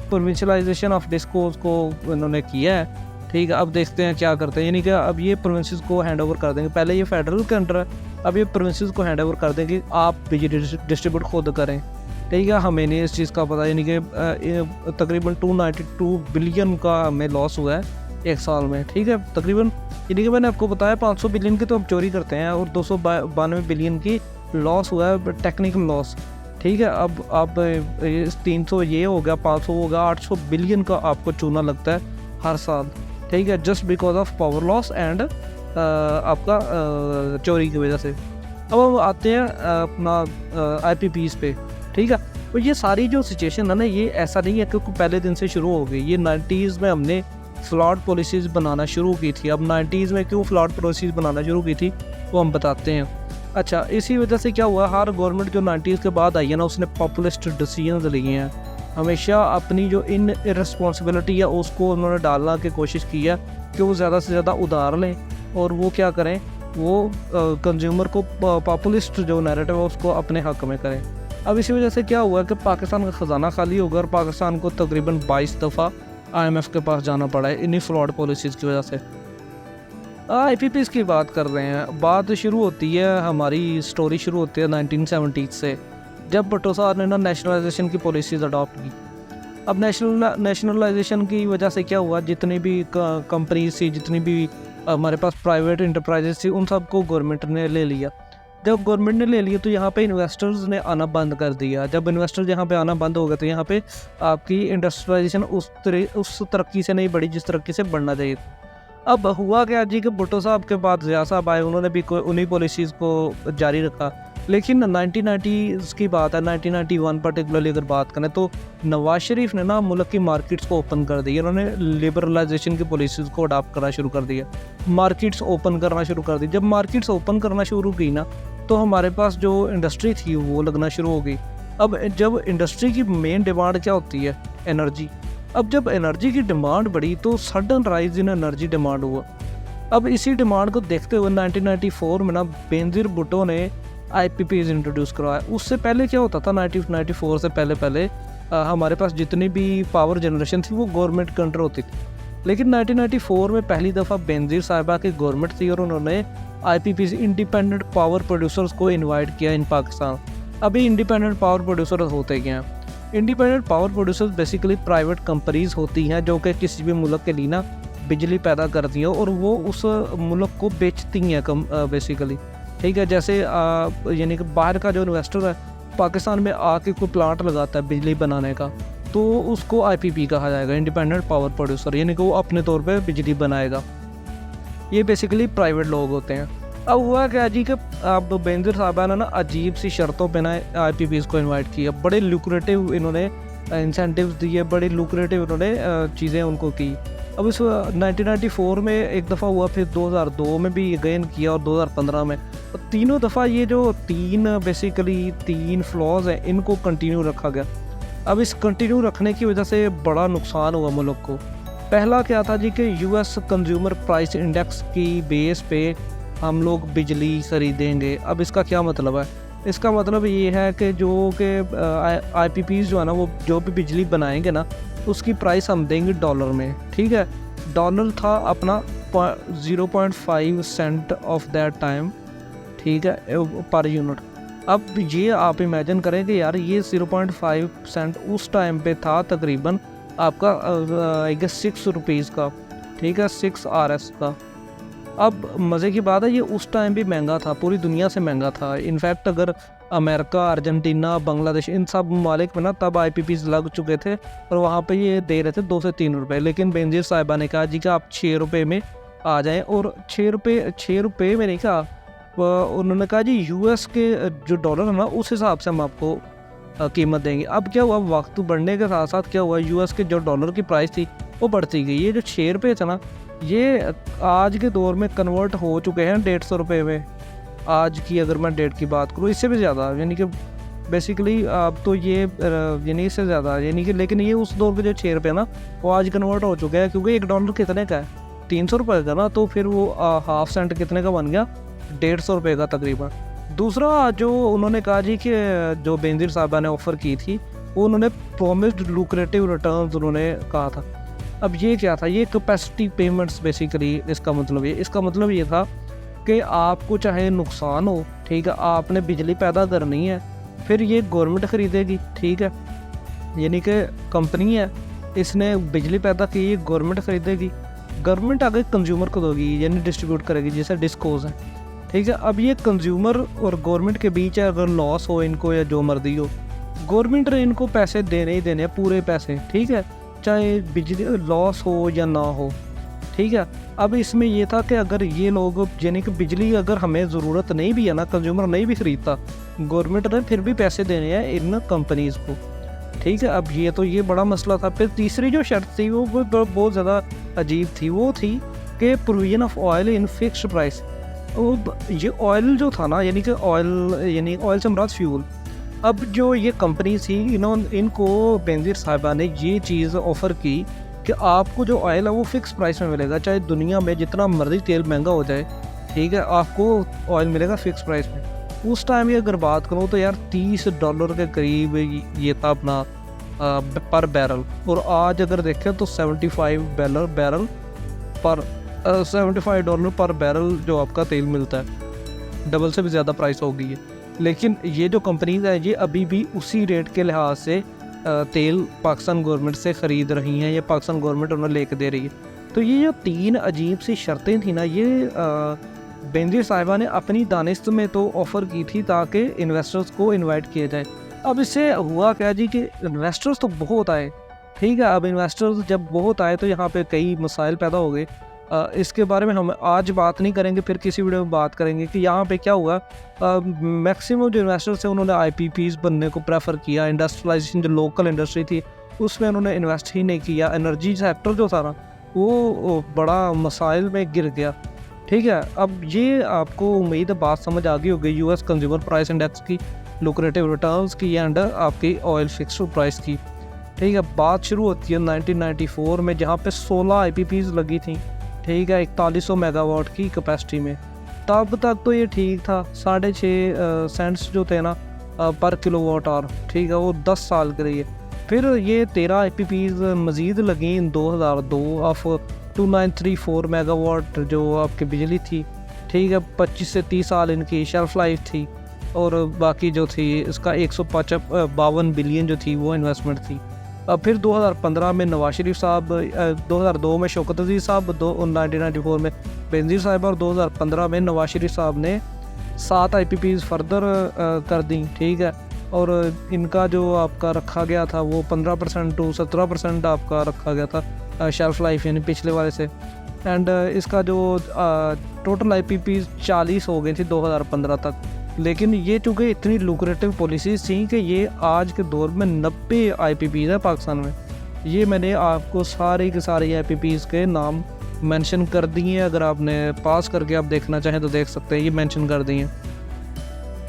प्रोविंशलाइजेशन ऑफ डिस्कोस को उन्होंने किया है, ठीक है। अब देखते हैं क्या करते हैं, यानी कि अब ये प्रोविंसेस को हैंड ओवर कर देंगे। पहले ये फेडरल के अंडर है, अब ये प्रोविंसेस को हैंड ओवर कर देंगे, आप बिजली डिस्ट्रीब्यूट खुद करें, ठीक है। हमें नहीं इस चीज़ का पता, यानी कि तकरीबन 292 बिलियन का हमें लॉस हुआ है एक साल में, ठीक है तकरीबन। यानी कि मैंने आपको बताया 500 बिलियन की तो हम चोरी करते हैं और 292 बिलियन की लॉस हुआ है टेक्निकल लॉस, ठीक है। अब 300 ये हो गया, 500 हो गया, 800 बिलियन का आपको चूना लगता है हर साल, ठीक है, just because of power loss and आपका चोरी की वजह से। अब हम आते हैं अपना IPPs पे, ठीक है। तो ये सारी जो सिचुएशन है ना ये ऐसा नहीं है कि पहले दिन से शुरू हो गई। ये 90s में हमने फ्लॉड पॉलिसीज़ बनाना शुरू की थी। अब 90s में क्यों फ्लॉड पॉलिसीज़ बनाना शुरू की थी वो हम बताते हैं। अच्छा, इसी वजह से क्या हुआ, हर गवर्नमेंट जो 90s के बाद आई है ना उसने पॉपुलिस्ट डिसीजंस लिए हैं। हमेशा अपनी जो इररिस्पॉन्सिबिलिटी है उसको उन्होंने डालना की कोशिश की है कि वो ज़्यादा से ज़्यादा उधार लें और वो क्या करें, वो कंज्यूमर को पॉपुलिस्ट जो नैरेटिव है उसको अपने हक़ में करें। अब इसी वजह से क्या हुआ कि पाकिस्तान का ख़जाना खाली होगा और पाकिस्तान को तकरीबन 22 दफ़ा IMF के पास जाना पड़ा है इन्हीं फ्रॉड पॉलिसीज़ की वजह से। IPPs की बात कर रहे हैं। बात शुरू होती है, हमारी स्टोरी शुरू होती है 1970s से, जब भुट्टो साहब ने ना नेशनलाइजेशन की पॉलिसीज़ अडॉप्ट की। अब नेशनलाइजेशन की वजह से क्या हुआ, जितनी भी कंपनीज थी, जितनी भी हमारे पास प्राइवेट इंटरप्राइजेस थी, उन सबको गवर्नमेंट ने ले लिया। जब गवर्नमेंट ने ले लिया तो यहाँ पे इन्वेस्टर्स ने आना बंद कर दिया। जब इन्वेस्टर्स यहाँ पे आना बंद हो गए तो यहाँ पे आपकी इंडस्ट्रियलाइजेशन उस तरक्की से नहीं बढ़ी जिस तरक्की से बढ़ना चाहिए। अब हुआ क्या जी कि भुट्टो साहब के बाद ज़िया साहब आए, उन्होंने भी उन्हीं पॉलिसीज़ को जारी रखा। लेकिन 1990s की बात है, 1991 पर्टिकुलरली अगर बात करें तो नवाज शरीफ ने ना मुल्क की मार्केट्स को ओपन कर दिया। उन्होंने लिबरलाइजेशन की पॉलिसीज़ को अडॉप्ट करना शुरू कर दिया, मार्केट्स ओपन करना शुरू कर दी। जब मार्केट्स ओपन करना शुरू की ना तो हमारे पास जो इंडस्ट्री थी वो लगना शुरू हो गई। अब जब इंडस्ट्री की मेन डिमांड क्या होती है, एनर्जी। अब जब एनर्जी की डिमांड बढ़ी तो sudden rise in energy demand हुआ। अब इसी डिमांड को देखते हुए 1994 में ना बेनज़ीर भुट्टो ने IPPs इंट्रोड्यूस करवाया। उससे पहले क्या होता था, 1994 से पहले हमारे पास जितनी भी पावर जनरेशन थी वो गवर्नमेंट के अंडर होती थी। लेकिन 1994 में पहली दफ़ा बेनज़ीर साहिबा की गवर्नमेंट थी और उन्होंने IPPs इंडिपेंडेंट पावर प्रोड्यूसर्स को इनवाइट किया इन पाकिस्तान। अभी इंडिपेंडेंट पावर प्रोड्यूसर होते क्या हैं? Independent power producers basically private companies होती हैं जो कि किसी भी मुल्क के लिए ना बिजली पैदा करती हैं और वो उस मुल्क को बेचती हैं बेसिकली, ठीक है। जैसे यानी कि बाहर का जो इन्वेस्टर है पाकिस्तान में आके कोई प्लांट लगाता है बिजली बनाने का तो उसको IPP कहा जाएगा, इंडिपेंडेंट पावर प्रोड्यूसर, यानी कि वो अपने तौर पे बिजली बनाएगा। ये बेसिकली प्राइवेट लोग होते हैं। अब हुआ क्या जी कि अब बेनज़ीर साहबा ने ना अजीब सी शर्तों पे ना IPPs को इनवाइट किया। बड़े लुक्रेटिव इन्होंने इंसेंटिव्स दिए, बड़े लुक्रेटिव इन्होंने चीज़ें उनको की। अब इस 1994 में एक दफ़ा हुआ, फिर 2002 में भी गेन किया और 2015 में। तो तीनों दफ़ा ये जो बेसिकली तीन फ्लॉज हैं इनको कंटिन्यू रखा गया। अब इस कंटिन्यू रखने की वजह से बड़ा नुकसान हुआ मुल्क को। पहला क्या था जी कि यूएस कंज्यूमर प्राइस इंडेक्स की बेस पे हम लोग बिजली खरीदेंगे। अब इसका क्या मतलब है? इसका मतलब ये है कि आईपीपीज़ जो है ना, वो जो भी बिजली बनाएंगे ना उसकी प्राइस हम देंगे डॉलर में, ठीक है। डॉलर था अपना 0.5 सेंट ऑफ दैट टाइम, ठीक है, पर यूनिट। अब ये आप इमेजिन करें कि यार ये 0.5 सेंट उस टाइम पे था तकरीबन आपका आई गेस 6 रुपीज़ का, ठीक है, 6 RS का। अब मज़े की बात है ये उस टाइम भी महंगा था, पूरी दुनिया से महंगा था। इनफैक्ट अगर अमेरिका, अर्जेंटीना, बांग्लादेश इन सब ममालिक में ना तब IPPs लग चुके थे और वहाँ पे ये दे रहे थे 2 से 3 रुपये। लेकिन बेनज़ीर साहिबा ने कहा जी कि आप 6 रुपये में आ जाएँ, और 6 रुपये में नहीं कहा, उन्होंने कहा जी US के जो डॉलर है ना उस हिसाब से हम आपको कीमत देंगे। अब क्या हुआ, वक्त बढ़ने के साथ साथ क्या हुआ, US के जो डॉलर की प्राइस थी वो बढ़ती गई। ये जो 6 रुपये था ना, ये आज के दौर में कन्वर्ट हो चुके हैं 150 रुपये में। आज की अगर मैं डेट की बात करूँ, इससे भी ज़्यादा, यानी कि बेसिकली अब तो ये यानी इससे ज़्यादा, यानी कि लेकिन ये उस दौर के जो 6 रुपये ना वो आज कन्वर्ट हो चुके हैं, क्योंकि $1 कितने का है, 300 रुपये का ना, तो फिर वो हाफ सेंट कितने का बन गया, 150 रुपये का तकरीबन। दूसरा जो उन्होंने कहा जी कि जो बेनज़ीर साहिबा ने ऑफ़र की थी, वो उन्होंने प्रोमिस्ड लुक्रेटिव रिटर्न्स उन्होंने कहा था। अब ये क्या था, ये कैपेसिटी पेमेंट्स बेसिकली इसका मतलब ये था कि आपको चाहे नुकसान हो, ठीक है, आपने बिजली पैदा करनी है, फिर ये गवर्नमेंट ख़रीदेगी, ठीक है, यानी कि कंपनी है, इसने बिजली पैदा की, गवर्नमेंट ख़रीदेगी, गवर्नमेंट आगे कंज्यूमर को दोगी, यानी डिस्ट्रीब्यूट करेगी, जैसे डिस्कोज है, ठीक है। अब ये कंज्यूमर और गवर्नमेंट के बीच है, अगर लॉस हो इनको या जो मर्जी हो, गवर्नमेंट ने इनको पैसे देने ही देने, पूरे पैसे, ठीक है, चाहे बिजली लॉस हो या ना हो, ठीक है। अब इसमें ये था कि अगर ये लोग, यानी कि बिजली अगर हमें ज़रूरत नहीं भी है ना, कंज्यूमर नहीं भी ख़रीदता, गवर्नमेंट ने फिर भी पैसे देने हैं इन कंपनीज़ को, ठीक है। अब ये बड़ा मसला था। फिर तीसरी जो शर्त थी वो बहुत ज़्यादा अजीब थी, वो थी कि provision of oil in fixed price. ये ऑयल जो था ना, यानी कि ऑयल से मुराद फ्यूल। अब जो ये कंपनी थी, इनको बेनज़ीर साहिबा ने ये चीज़ ऑफ़र की कि आपको जो ऑयल है वो फ़िक्स प्राइस में मिलेगा, चाहे दुनिया में जितना मर्ज़ी तेल महंगा हो जाए, ठीक है, आपको ऑयल मिलेगा फ़िक्स प्राइस में। उस टाइम की अगर बात करूँ तो यार $30 के करीब ये था अपना पर बैरल, और आज अगर देखें तो $75 पर बैरल जो आपका तेल मिलता है, डबल से भी ज़्यादा प्राइस हो गई है। लेकिन ये जो कंपनीज है ये अभी भी उसी रेट के लिहाज से तेल पाकिस्तान गवर्नमेंट से ख़रीद रही हैं, या पाकिस्तान गवर्नमेंट उन्हें लेके दे रही है। तो ये जो 3 अजीब सी शर्तें थी ना, ये बेनज़ीर साहिबा ने अपनी दानिश में तो ऑफ़र की थी ताकि इन्वेस्टर्स को इनवाइट किया जाए। अब इससे हुआ क्या जी कि इन्वेस्टर्स तो बहुत आए, ठीक है। अब इन्वेस्टर्स जब बहुत आए तो यहाँ पे कई मसाइल पैदा हो गए। इसके बारे में हम आज बात नहीं करेंगे, फिर किसी वीडियो में बात करेंगे कि यहाँ पे क्या हुआ। मैक्सिमम जो इन्वेस्टर्स थे उन्होंने IPPs बनने को प्रेफर किया। इंडस्ट्रियलाइजेशन जो लोकल इंडस्ट्री थी उसमें उन्होंने इन्वेस्ट ही नहीं किया। एनर्जी सेक्टर जो था ना वो बड़ा मसाइल में गिर गया, ठीक है। अब ये आपको उम्मीद है बात समझ आ गई होगी US कंज्यूमर प्राइस इंडेक्स की, लुक्रेटिव रिटर्न्स की, एंड आपकी ऑयल फिक्स्ड प्राइस की, ठीक है। बात शुरू होती है 1994 में, जहाँ पे 16 IPPs लगी थी, ठीक है, 4100 मेगावाट की कैपेसिटी में। तब तक तो ये ठीक था, 6.5 सेंट्स जो थे ना पर किलोवाट आवर, ठीक है, वो 10 साल के लिए। फिर ये 13 IPPs मज़ीद लगी इन 2002 ऑफ 2934 मेगावाट जो आपकी बिजली थी, ठीक है। 25 से 30 साल इनकी शेल्फ लाइफ थी, और बाकी जो थी इसका 152 बिलियन जो थी वो इन्वेस्टमेंट थी। अब फिर 2015 में नवाज शरीफ साहब, 2002 में शौकत अजीज़ साहब, 1994 में बेनज़ीर साहिबा, और 2015 में नवाज शरीफ साहब ने 7 IPPs फर्दर कर दी, ठीक है। और इनका जो आपका रखा गया था वो 15% to 17% आपका रखा गया था शेल्फ लाइफ, यानी पिछले वाले से। एंड इसका जो टोटल IPPs 40 हो गई थी 2015 तक। लेकिन ये चूँकि इतनी लुक्रेटिव पॉलिसीज़ थी कि ये आज के दौर में 90 IPPs है पाकिस्तान में, ये मैंने आपको सारे के सारे IPPs के नाम मेंशन कर दिए हैं। अगर आपने पास करके आप देखना चाहें तो देख सकते हैं, ये मेंशन कर दिए हैं।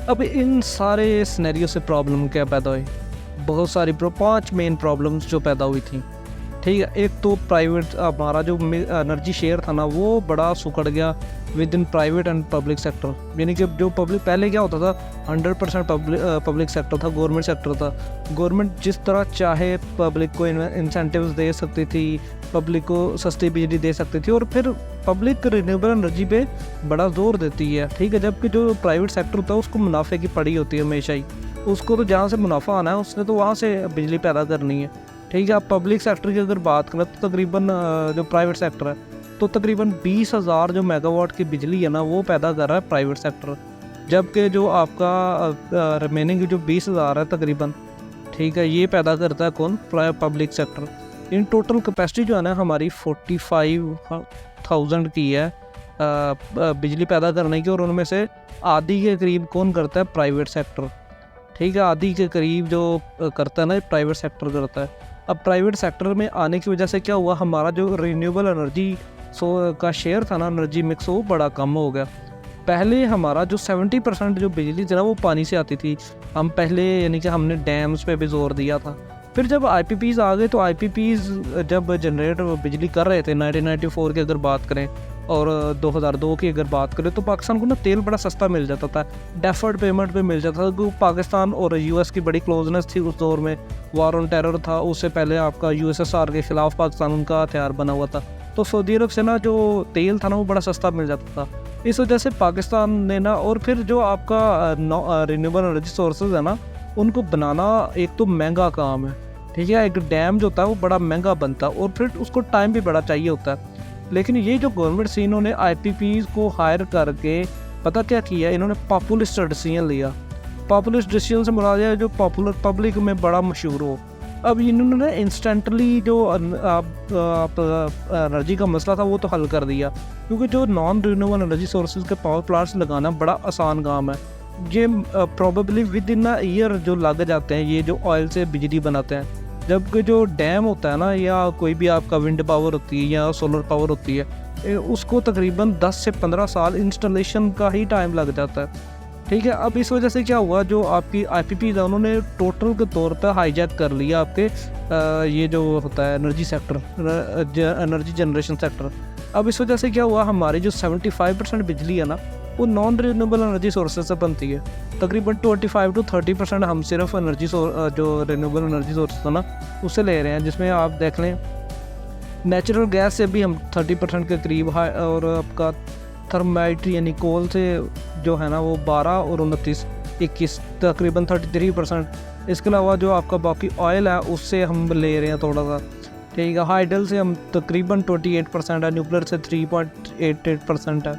अब इन सारे सिनेरियो से प्रॉब्लम क्या पैदा हुई? बहुत सारी 5 मेन प्रॉब्लम्स जो पैदा हुई थी, ठीक है। एक तो प्राइवेट, हमारा जो एनर्जी शेयर था ना वो बड़ा सुकड़ गया with in private and public sector. यानी कि जो पब्लिक, पहले क्या होता था 100% पब्लिक सेक्टर था, गवर्नमेंट सेक्टर था। गवर्नमेंट जिस तरह चाहे पब्लिक को इंसेंटिव्स दे सकती थी, पब्लिक को सस्ती बिजली दे सकती थी, और फिर पब्लिक रिन्यूएबल एनर्जी पे बड़ा जोर देती है, ठीक है। जबकि जो प्राइवेट सेक्टर होता है उसको मुनाफे की पड़ी होती है हमेशा ही। उसको तो जहाँ से मुनाफा आना है उसने तो वहाँ से बिजली पैदा करनी है, ठीक है। आप पब्लिक सेक्टर की अगर बात करें तो तकरीबन जो प्राइवेट सेक्टर है तो तकरीबन 20,000 जो मेगावाट की बिजली है ना वो पैदा कर रहा है प्राइवेट सेक्टर। जबकि जो आपका रिमेनिंग जो 20,000 है तकरीबन, ठीक है, ये पैदा करता है कौन? Public sector. In total capacity जो है ना हमारी 45,000 की है बिजली पैदा करने की, और उनमें से आधी के करीब कौन करता है? प्राइवेट सेक्टर, ठीक है। आधी के करीब जो करता है ना प्राइवेट सेक्टर करता है। अब प्राइवेट सेक्टर में आने की वजह से क्या हुआ, हमारा जो रिन्यूएबल एनर्जी का शेयर था ना एनर्जी मिक्स, वो बड़ा कम हो गया। पहले हमारा जो 70% जो बिजली थी ना वो पानी से आती थी। हम पहले यानी कि हमने डैम्स पे भी जोर दिया था। फिर जब IPPs आ गए तो IPPs जब जनरेट बिजली कर रहे थे 1994 की अगर बात करें और 2002 की अगर बात करें तो पाकिस्तान को ना तेल बड़ा सस्ता मिल जाता था, डेफर्ड पेमेंट पे मिल जाता था। क्योंकि पाकिस्तान और US की बड़ी क्लोजनेस थी उस दौर में, वार ऑन टेरर था। उससे पहले आपका USSR के ख़िलाफ़ पाकिस्तान उनका हथियार बना हुआ था, तो सऊदी अरब से ना जो तेल था ना वो बड़ा सस्ता मिल जाता था। इस वजह से पाकिस्तान ने ना, और फिर जो आपका रिन्यूएबल एनर्जी सोर्सेज है ना उनको बनाना एक तो महंगा काम है, ठीक है। एक डैम जो होता है वो बड़ा महंगा बनता है और फिर उसको टाइम भी बड़ा चाहिए होता है। लेकिन ये जो गवर्नमेंट से इन्होंने IPPs को हायर करके पता क्या किया, इन्होंने पॉपुलिस्ट डिसीजन लिया। पॉपुलिस्ट डिसीजन से मुराद है जो पॉपुलर पब्लिक में बड़ा मशहूर हो। अब इन्होंने इंस्टेंटली जो एनर्जी का मसला था वो तो हल कर दिया, क्योंकि जो नॉन रिन्यूएबल एनर्जी सोर्सेज के पावर प्लांट्स लगाना बड़ा आसान काम है। ये probably with in a year जो लग जाते हैं, ये जो ऑयल से बिजली बनाते हैं। जबकि जो डैम होता है ना, या कोई भी आपका विंड पावर होती है या सोलर पावर होती है, उसको तकरीबन 10 से 15 साल इंस्टॉलेशन का ही टाइम लग जाता है, ठीक है। अब इस वजह से क्या हुआ, जो आपकी IPPs है उन्होंने टोटल के तौर पर हाईजैक कर लिया आपके ये जो होता है energy sector, energy generation sector. अब इस वजह से क्या हुआ, हमारी जो 75% बिजली है ना वो नॉन रिन्यूएबल एनर्जी सोर्सेज से बनती है। तकरीबन 25 to 30% हम सिर्फ एनर्जी जो रिन्यूएबल एनर्जी सोर्स है ना उससे ले रहे हैं, जिसमें आप देख लें नेचुरल गैस से भी हम 30% के करीब है, और आपका थर्माइट यानी कोल से जो है ना वो 12 और 29 21 तकरीबन 33%। इसके अलावा जो आपका बाकी ऑयल है उससे हम ले रहे हैं थोड़ा सा, ठीक है। हाइडल से हम तकरीबन 28% है, न्यूक्लियर से 3.88% है,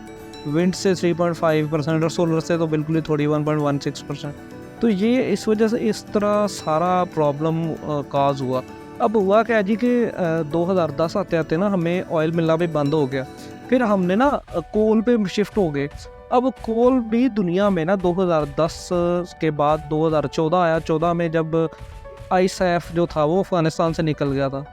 विंड से 3.5% और सोलर से तो बिल्कुल ही थोड़ी 1.16%। तो ये इस वजह से इस तरह सारा प्रॉब्लम काज हुआ। अब हुआ क्या जी कि 2010 आते आते ना हमें ऑयल मिलना भी बंद हो गया। फिर हमने ना कोल पे शिफ्ट हो गए। अब कोल भी दुनिया में ना 2010 के बाद 2014 आया। 14 में जब ISAF जो था वो अफ़गानिस्तान से निकल गया था,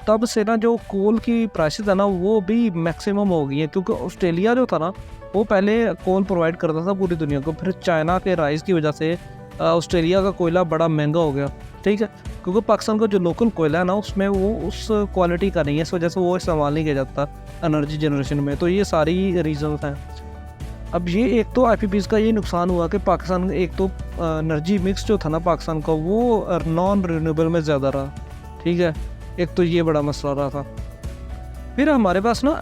तब से ना जो कोल की प्राइसेस है ना वो भी मैक्सिमम हो गई है। क्योंकि ऑस्ट्रेलिया जो था ना वो पहले कोल प्रोवाइड करता था पूरी दुनिया को, फिर चाइना के राइज़ की वजह से ऑस्ट्रेलिया का कोयला बड़ा महंगा हो गया, ठीक है। क्योंकि पाकिस्तान का जो लोकल कोयला है ना उसमें वो उस क्वालिटी का नहीं है, इस वजह से वो इस्तेमाल नहीं किया जाता एनर्जी जनरेशन में। तो ये सारी रीज़न्स हैं। अब ये एक तो IPPs का ये नुकसान हुआ कि पाकिस्तान एक तो एनर्जी मिक्स जो था ना पाकिस्तान का वो नॉन रिन्यूएबल में ज़्यादा रहा, ठीक है। एक तो ये बड़ा मसला रहा था। फिर हमारे पास ना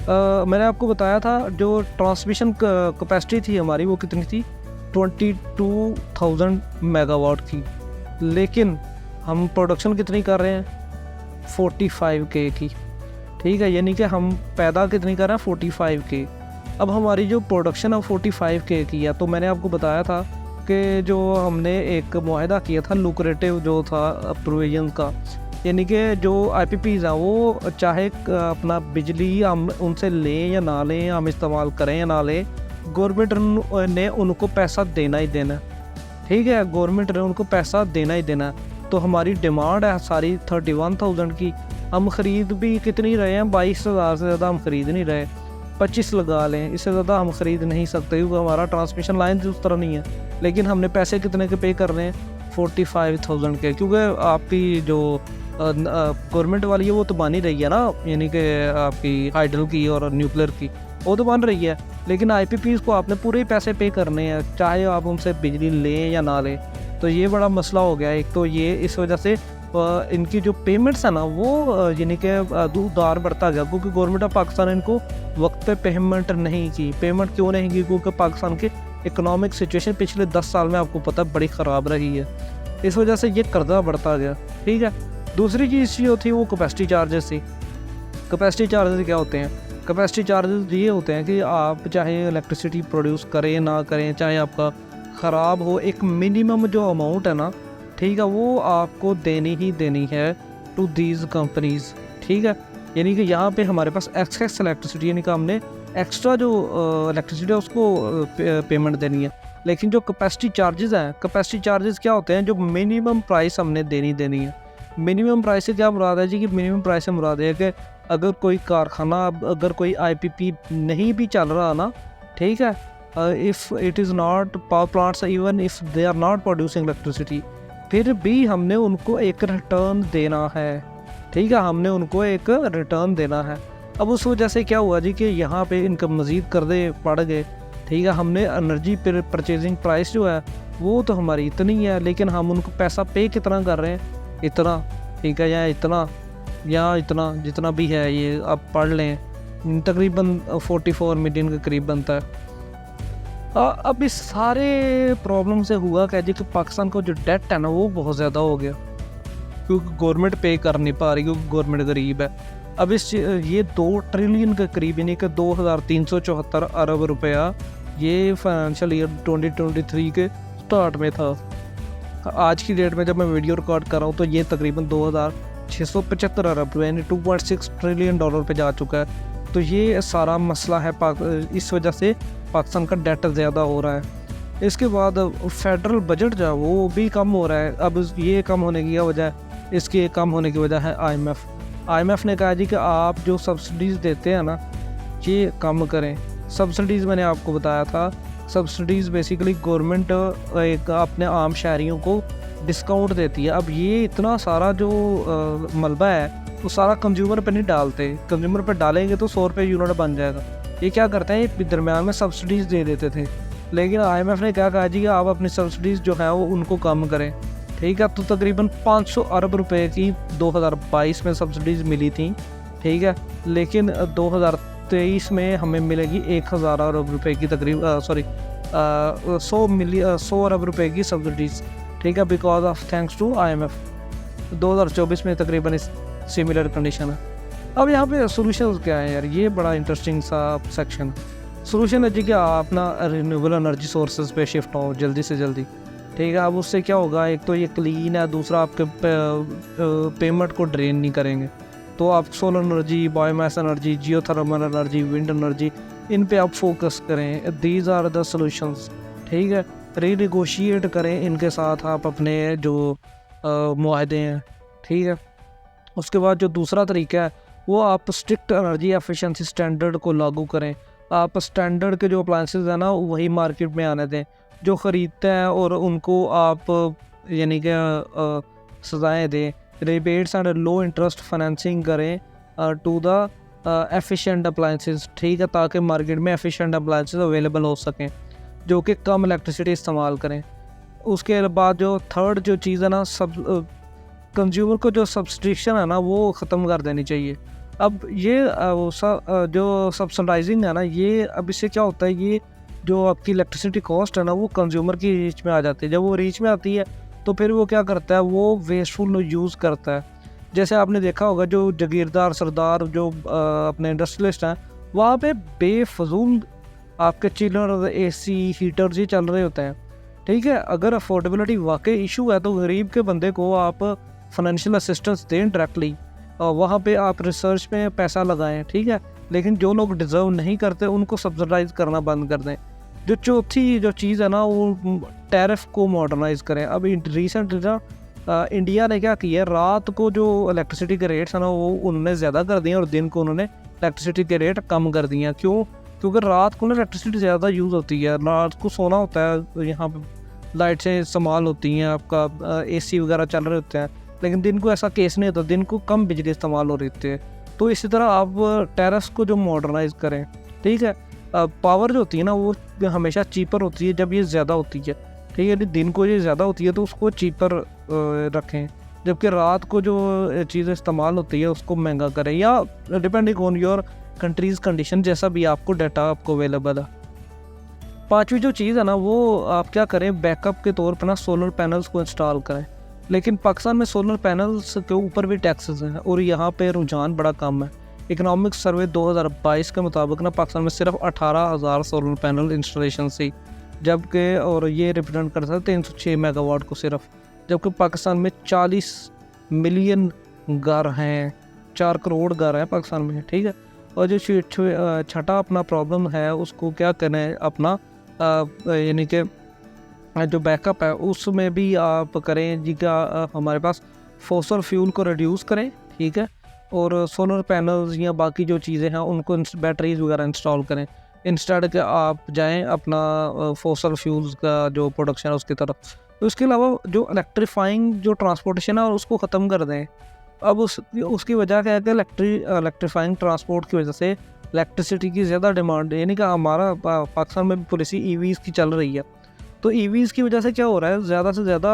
मैंने आपको बताया था जो ट्रांसमिशन कैपेसिटी थी हमारी वो कितनी थी, 22,000 मेगावाट की। लेकिन हम प्रोडक्शन कितनी कर रहे हैं, 45K की, ठीक है। यानी कि हम पैदा कितनी कर रहे हैं, 45K। अब हमारी जो प्रोडक्शन है 45K की है। तो मैंने आपको बताया था कि जो हमने एक मुआहदा किया था लुक्रेटिव जो था प्रोविजन का, यानी कि जो IPPs हैं वो चाहे अपना बिजली हम उनसे लें या ना लें, हम इस्तेमाल करें या ना लें, गवर्नमेंट ने उनको पैसा देना ही देना, ठीक है। गवर्नमेंट ने उनको पैसा देना ही देना। तो हमारी डिमांड है सारी 31,000 की, हम ख़रीद भी कितनी रहे हैं, 22,000 से ज़्यादा हम ख़रीद नहीं रहे, 25 लगा लें, इससे ज़्यादा हम ख़रीद नहीं सकते क्योंकि हमारा ट्रांसमिशन लाइन उस तरह नहीं है। लेकिन हमने पैसे कितने के पे कर रहे हैं, 45,000 के, क्योंकि आपकी जो गवर्नमेंट वाली है वो तो बन ही रही है ना, यानी कि आपकी हाइडल की और न्यूक्लियर की वो तो बन रही है, लेकिन IPPs को आपने पूरे पैसे पे करने हैं, चाहे आप उनसे बिजली लें या ना लें। तो ये बड़ा मसला हो गया। एक तो ये इस वजह से इनकी जो पेमेंट्स है ना वो यानी कि उधार बढ़ता गया, क्योंकि गवर्नमेंट ऑफ पाकिस्तान इनको वक्त पे पेमेंट नहीं की। पेमेंट क्यों नहीं की, क्योंकि पाकिस्तान की इकोनॉमिक सिचुएशन पिछले 10 साल में आपको पता बड़ी ख़राब रही है, इस वजह से ये कर्जा बढ़ता गया। ठीक है, दूसरी चीज़ जो थी वो कैपेसिटी चार्जेस थी। कैपेसिटी चार्जेस क्या होते हैं, कैपेसिटी चार्जेस ये होते हैं कि आप चाहे इलेक्ट्रिसिटी प्रोड्यूस करें ना करें, चाहे आपका ख़राब हो, एक मिनिमम जो अमाउंट है ना, ठीक है, वो आपको देनी ही देनी है टू दीज कंपनीज़। ठीक है, यानी कि यहाँ पे हमारे पास एक्सेस इलेक्ट्रिसिटी, यानी कि हमने एक्स्ट्रा जो इलेक्ट्रिसिटी है उसको पेमेंट देनी है। लेकिन जो कैपेसिटी चार्जेस हैं, कैपेसिटी चार्जेस क्या होते हैं, जो मिनिमम प्राइस हमने देनी है। मिनिमम प्राइस से क्या मुराद है जी, कि मिनिमम प्राइस से मुराद है कि अगर कोई कारखाना, अगर कोई IPP नहीं भी चल रहा ना, ठीक है, if it is not power plants, even if they are not producing electricity, फिर भी हमने उनको एक रिटर्न देना है। ठीक है, हमने उनको एक रिटर्न देना है। अब उस वजह से क्या हुआ जी कि यहाँ पे इनका मज़ीद कर्जे पड़ गए। ठीक है, हमने एनर्जी परचेजिंग प्राइस जो है वो तो हमारी इतनी है, लेकिन हम उनको पैसा पे कितना कर रहे हैं, इतना। ठीक है, या इतना जितना भी है, ये आप पढ़ लें, तकरीबन 44 मिलियन के करीब बनता है। अब इस सारे प्रॉब्लम से हुआ क्या जी कि पाकिस्तान को जो डेट है ना वो बहुत ज़्यादा हो गया, क्योंकि गवर्नमेंट पे कर नहीं पा रही, क्योंकि गवर्नमेंट गरीब है। अब ये 2 ट्रिलियन के करीब, यानी कि 2374 अरब रुपया ये फाइनेंशियल ईयर 2023 के स्टार्ट में था। आज की डेट में जब मैं वीडियो रिकॉर्ड कर रहा हूँ तो ये तकरीबन 2675 अरब रुपये, यानी 2.6 ट्रिलियन डॉलर पे जा चुका है। तो ये सारा मसला है, इस वजह से पाकिस्तान का डेट ज़्यादा हो रहा है। इसके बाद फेडरल बजट जो है वो भी कम हो रहा है। अब ये कम होने की वजह, इसके कम होने की वजह है IMF ने कहा जी कि आप जो सब्सिडीज़ देते हैं ना ये कम करें। सब्सिडीज़ मैंने आपको बताया था, सब्सिडीज़ बेसिकली गवर्नमेंट एक अपने आम शहरियों को डिस्काउंट देती है। अब ये इतना सारा जो मलबा है वो सारा कंज्यूमर पे नहीं डालते, कंज्यूमर पे डालेंगे तो 100 रुपये यूनिट बन जाएगा। ये क्या करते हैं, ये दरम्यान में सब्सिडीज़ दे देते थे, लेकिन IMF ने क्या कहा जी कि आप अपनी सब्सिडीज़ जो है वो उनको कम करें। ठीक है, तो तकरीबन 500 अरब रुपए की 2022 में सब्सिडीज़ मिली थी। ठीक है, लेकिन 2023 में हमें मिलेगी 1000 अरब रुपए की तकरीब 100 अरब रुपए की सब्सिडीज़। ठीक है, because of thanks to IMF। 2024 में तकरीबन इस सिमिलर कंडीशन है। अब यहाँ पे सोल्यूशन क्या है यार, ये बड़ा इंटरेस्टिंग सा सेक्शन। सोल्यूशन है जी कि आप अपना रिन्यूएबल एनर्जी सोर्सेज पे शिफ्ट हो जल्दी से जल्दी। ठीक है, अब उससे क्या होगा, एक तो ये क्लीन है, दूसरा आपके पेमेंट को ड्रेन नहीं करेंगे। तो आप solar energy, biomass energy, geothermal energy, wind energy, इन पे आप फोकस करें। These are the solutions. ठीक है, रीनेगोशिएट करें इनके साथ आप अपने जो मुआहदे हैं। ठीक है, उसके बाद जो दूसरा तरीका है वो आप स्ट्रिक्ट एनर्जी एफिशिएंसी स्टैंडर्ड को लागू करें। आप स्टैंडर्ड के जो अप्लायंसेस हैं ना वही मार्केट में आने दें, जो ख़रीदते हैं और उनको आप यानी कि सजाएँ दें। Rebates and low interest financing करें टू द एफिशिएंट अप्लायंसेस। ठीक है, ताकि मार्केट में एफिशिएंट अप्लायंसेस अवेलेबल हो सकें जो कि कम इलेक्ट्रिसिटी इस्तेमाल करें। उसके बाद जो थर्ड जो चीज़ है ना, कंज्यूमर को जो सब्सक्रिप्शन है ना वो ख़त्म कर देनी चाहिए। अब ये जो सब्सिडाइजिंग है ना, ये अब इससे क्या होता है, ये जो आपकी इलेक्ट्रिसिटी कॉस्ट है ना वो कंज्यूमर की रीच में आ जाती है। जब वो रीच में आती है तो फिर वो क्या करता है, वो वेस्टफुल यूज़ करता है। जैसे आपने देखा होगा जो जागीरदार सरदार जो अपने इंडस्ट्रियलिस्ट हैं वहाँ पे बेफजूल आपके चिलर, AC, हीटर्स ही चल रहे होते हैं। ठीक है, अगर अफोर्डेबिलिटी वाकई इशू है तो गरीब के बंदे को आप फाइनेंशियल असिस्टेंस दें डायरेक्टली, वहाँ पे आप रिसर्च में पैसा लगाएं। ठीक है, लेकिन जो लोग डिज़र्व नहीं करते उनको सब्सिडाइज करना बंद कर दें। जो चौथी जो चीज़ है ना वो टैरिफ को मॉडर्नाइज करें। अब रिसेंटली ना इंडिया ने क्या किया, रात को जो इलेक्ट्रिसिटी के रेट्स हैं ना वो उन्होंने ज़्यादा कर दिए और दिन को उन्होंने इलेक्ट्रिसिटी के रेट कम कर दिए। क्यों? क्योंकि रात को ना इलेक्ट्रिसिटी ज़्यादा यूज़ होती है, रात को सोना होता है, यहाँ पे लाइटें इस्तेमाल होती हैं, आपका एसी वगैरह चल रहे होते हैं, लेकिन दिन को ऐसा केस नहीं होता, दिन को कम बिजली इस्तेमाल हो रही है। तो इसी तरह आप टेरेस को जो मॉडर्नाइज़ करें, ठीक है, पावर जो होती है ना वो हमेशा चीपर होती है जब ये ज़्यादा होती है, ठीक है। यदि दिन को ये ज़्यादा होती है तो उसको चीपर रखें, जबकि रात को जो चीज़ें इस्तेमाल होती है उसको महंगा करें, या depending on your countries condition, जैसा भी आपको डाटा आपको अवेलेबल है। पांचवी जो चीज़ है ना वो आप क्या करें, बैकअप के तौर पर ना सोलर पैनल्स को इंस्टॉल करें। लेकिन पाकिस्तान में सोलर पैनल्स के ऊपर भी टैक्सेस हैं और यहाँ पे रुझान बड़ा कम है। इकोनॉमिक सर्वे 2022 के मुताबिक ना पाकिस्तान में सिर्फ 18,000 सोलर पैनल इंस्टॉलेशन थी, जबकि और ये रिप्रेजेंट करता है 306 मेगावाट को सिर्फ, जबकि पाकिस्तान में 40 मिलियन घर हैं, 4 करोड़ घर हैं पाकिस्तान में, ठीक है। और जो छठा अपना प्रॉब्लम है उसको क्या करें, अपना यानी कि जो बैकअप है उसमें भी आप करें जी का हमारे पास फॉसल फ्यूल को रिड्यूस करें, ठीक है, और सोलर पैनल्स या बाकी जो चीज़ें हैं उनको बैटरीज वगैरह इंस्टॉल करें, इंस्टेड के आप जाएं अपना फॉसल फ्यूल्स का जो प्रोडक्शन है उसकी तरफ। तो इसके अलावा जो इलेक्ट्रीफाइंग जो ट्रांसपोर्टेशन है और उसको ख़त्म कर दें। अब उसकी वजह क्या है कि इलेक्ट्रीफाइंग ट्रांसपोर्ट की वजह से इलेक्ट्रिसिटी की ज़्यादा डिमांड, यानी कि हमारा पाकिस्तान में पॉलिसी ईवीज़ की चल रही है, तो ईवीज़ की वजह से क्या हो रहा है, ज़्यादा से ज़्यादा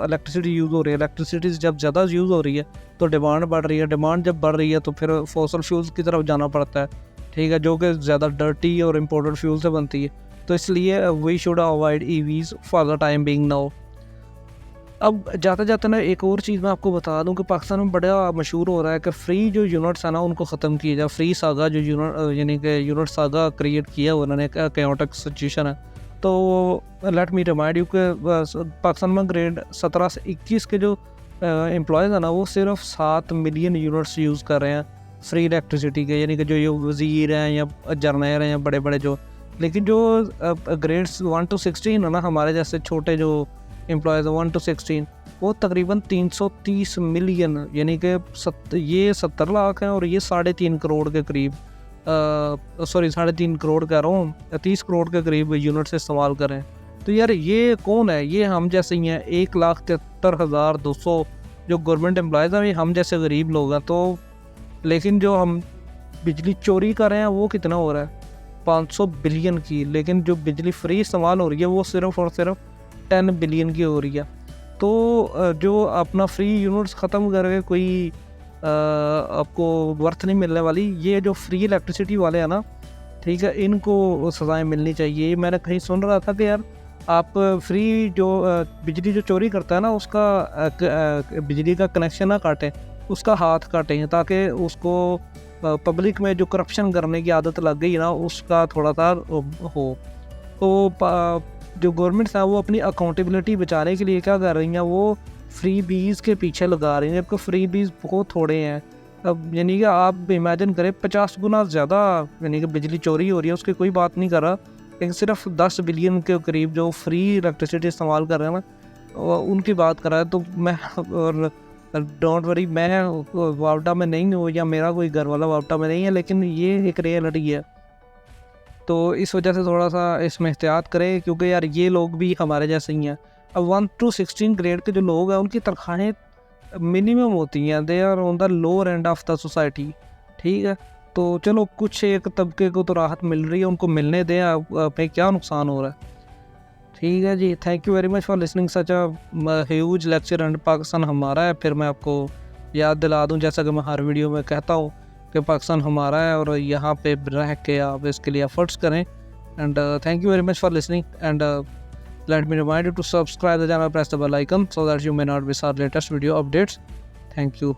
इलेक्ट्रिसिटी यूज़ हो रही है। इलेक्ट्रिसिटी जब ज़्यादा यूज़ हो रही है तो डिमांड बढ़ रही है, डिमांड जब बढ़ रही है तो फिर फॉसल फ्यूल्स की तरफ जाना पड़ता है, ठीक है, जो कि ज़्यादा डर्टी और इम्पोर्टेड फ्यूल से बनती है। तो इसलिए we should avoid EVs for the time being now. अब जाते जाते ना एक और चीज़ मैं आपको बता दूं कि पाकिस्तान में बड़ा मशहूर हो रहा है कि फ्री जो यूनिट्स है ना उनको ख़त्म किया जाए। फ्री सागा जो यूनिट यानी कि यूनिट सागा क्रिएट किया उन्होंने, कैओटिक सिचुएशन है। तो लेट मी रिमाइंड यू कि पाकिस्तान में ग्रेड 17 से 21 के जो एम्प्लॉयज़ हैं ना वो सिर्फ 7 मिलियन यूनिट्स यूज़ कर रहे हैं फ्री इलेक्ट्रिसिटी के, यानी कि जो ये वज़ीर हैं या जर्नैल हैं या बड़े बड़े जो, लेकिन जो ग्रेड्स 1 to 16 है ना, हमारे जैसे छोटे जो एम्प्लॉयज़ 1 to 16, वो तकरीबन 330 मिलियन, यानी कि ये 70 लाख हैं और ये 3.5 करोड़ के करीब, सॉरी 3.5 करोड़ कह रहा हूँ, 30 करोड़ के करीब यूनिट से इस्तेमाल करें। तो यार ये कौन है, ये हम जैसे ही हैं। 1,73,200 जो गवर्नमेंट एम्प्लॉयज़ हैं ये हम जैसे गरीब लोग हैं। तो लेकिन जो हम बिजली चोरी कर रहे हैं वो कितना हो रहा है, 500 बिलियन की, लेकिन जो बिजली फ्री इस्तेमाल हो रही है वो सिर्फ और सिर्फ 10 बिलियन की हो रही है। तो जो अपना फ्री यूनिट्स ख़त्म करके कोई आपको वर्थ नहीं मिलने वाली, ये जो फ्री इलेक्ट्रिसिटी वाले हैं ना, ठीक है, इनको सज़ाएं मिलनी चाहिए। मैंने कहीं सुन रहा था कि यार आप फ्री जो बिजली जो चोरी करता है ना उसका बिजली का कनेक्शन ना काटें, उसका हाथ काटें, ताकि उसको पब्लिक में जो करप्शन करने की आदत लग गई ना उसका थोड़ा सा हो। तो जो गवर्नमेंट्स हैं वो अपनी अकाउंटेबिलिटी बचाने के लिए क्या कर रही हैं, वो फ्री बीज के पीछे लगा रही हैं, जबकि फ्री बीज बहुत थोड़े हैं। अब यानी कि आप इमेजिन करें 50 गुना ज़्यादा यानी कि बिजली चोरी हो रही है, उसकी कोई बात नहीं कर रहा, लेकिन सिर्फ 10 बिलियन के करीब जो फ्री इलेक्ट्रिसिटी इस्तेमाल कर रहे हैं ना उनकी बात कर रहा है। तो मैं, और डोंट वरी, मैं वापडा में नहीं हूँ या मेरा कोई घर वाला वापडा में नहीं है, लेकिन ये एक रियलिटी है। तो इस वजह से थोड़ा सा इसमें एहतियात करें, क्योंकि यार ये लोग भी हमारे जैसे ही हैं। अब 1 to 16 ग्रेड के जो लोग हैं उनकी तनख्वाहें मिनिमम होती हैं, they are on the lower end of the society, ठीक है। तो चलो कुछ एक तबके को तो राहत मिल रही है, उनको मिलने दें, पे क्या नुकसान हो रहा है, ठीक है जी। Thank you very much for listening such a huge lecture and Pakistan हमारा है। फिर मैं आपको याद दिला दूं, जैसा कि मैं हर वीडियो में कहता हूँ कि पाकिस्तान हमारा है और यहाँ पे रह के आप इसके लिए एफर्ट्स करें। And thank you very much for listening and let me remind you to subscribe the channel, press the bell icon so that you may not miss our latest video updates. Thank you.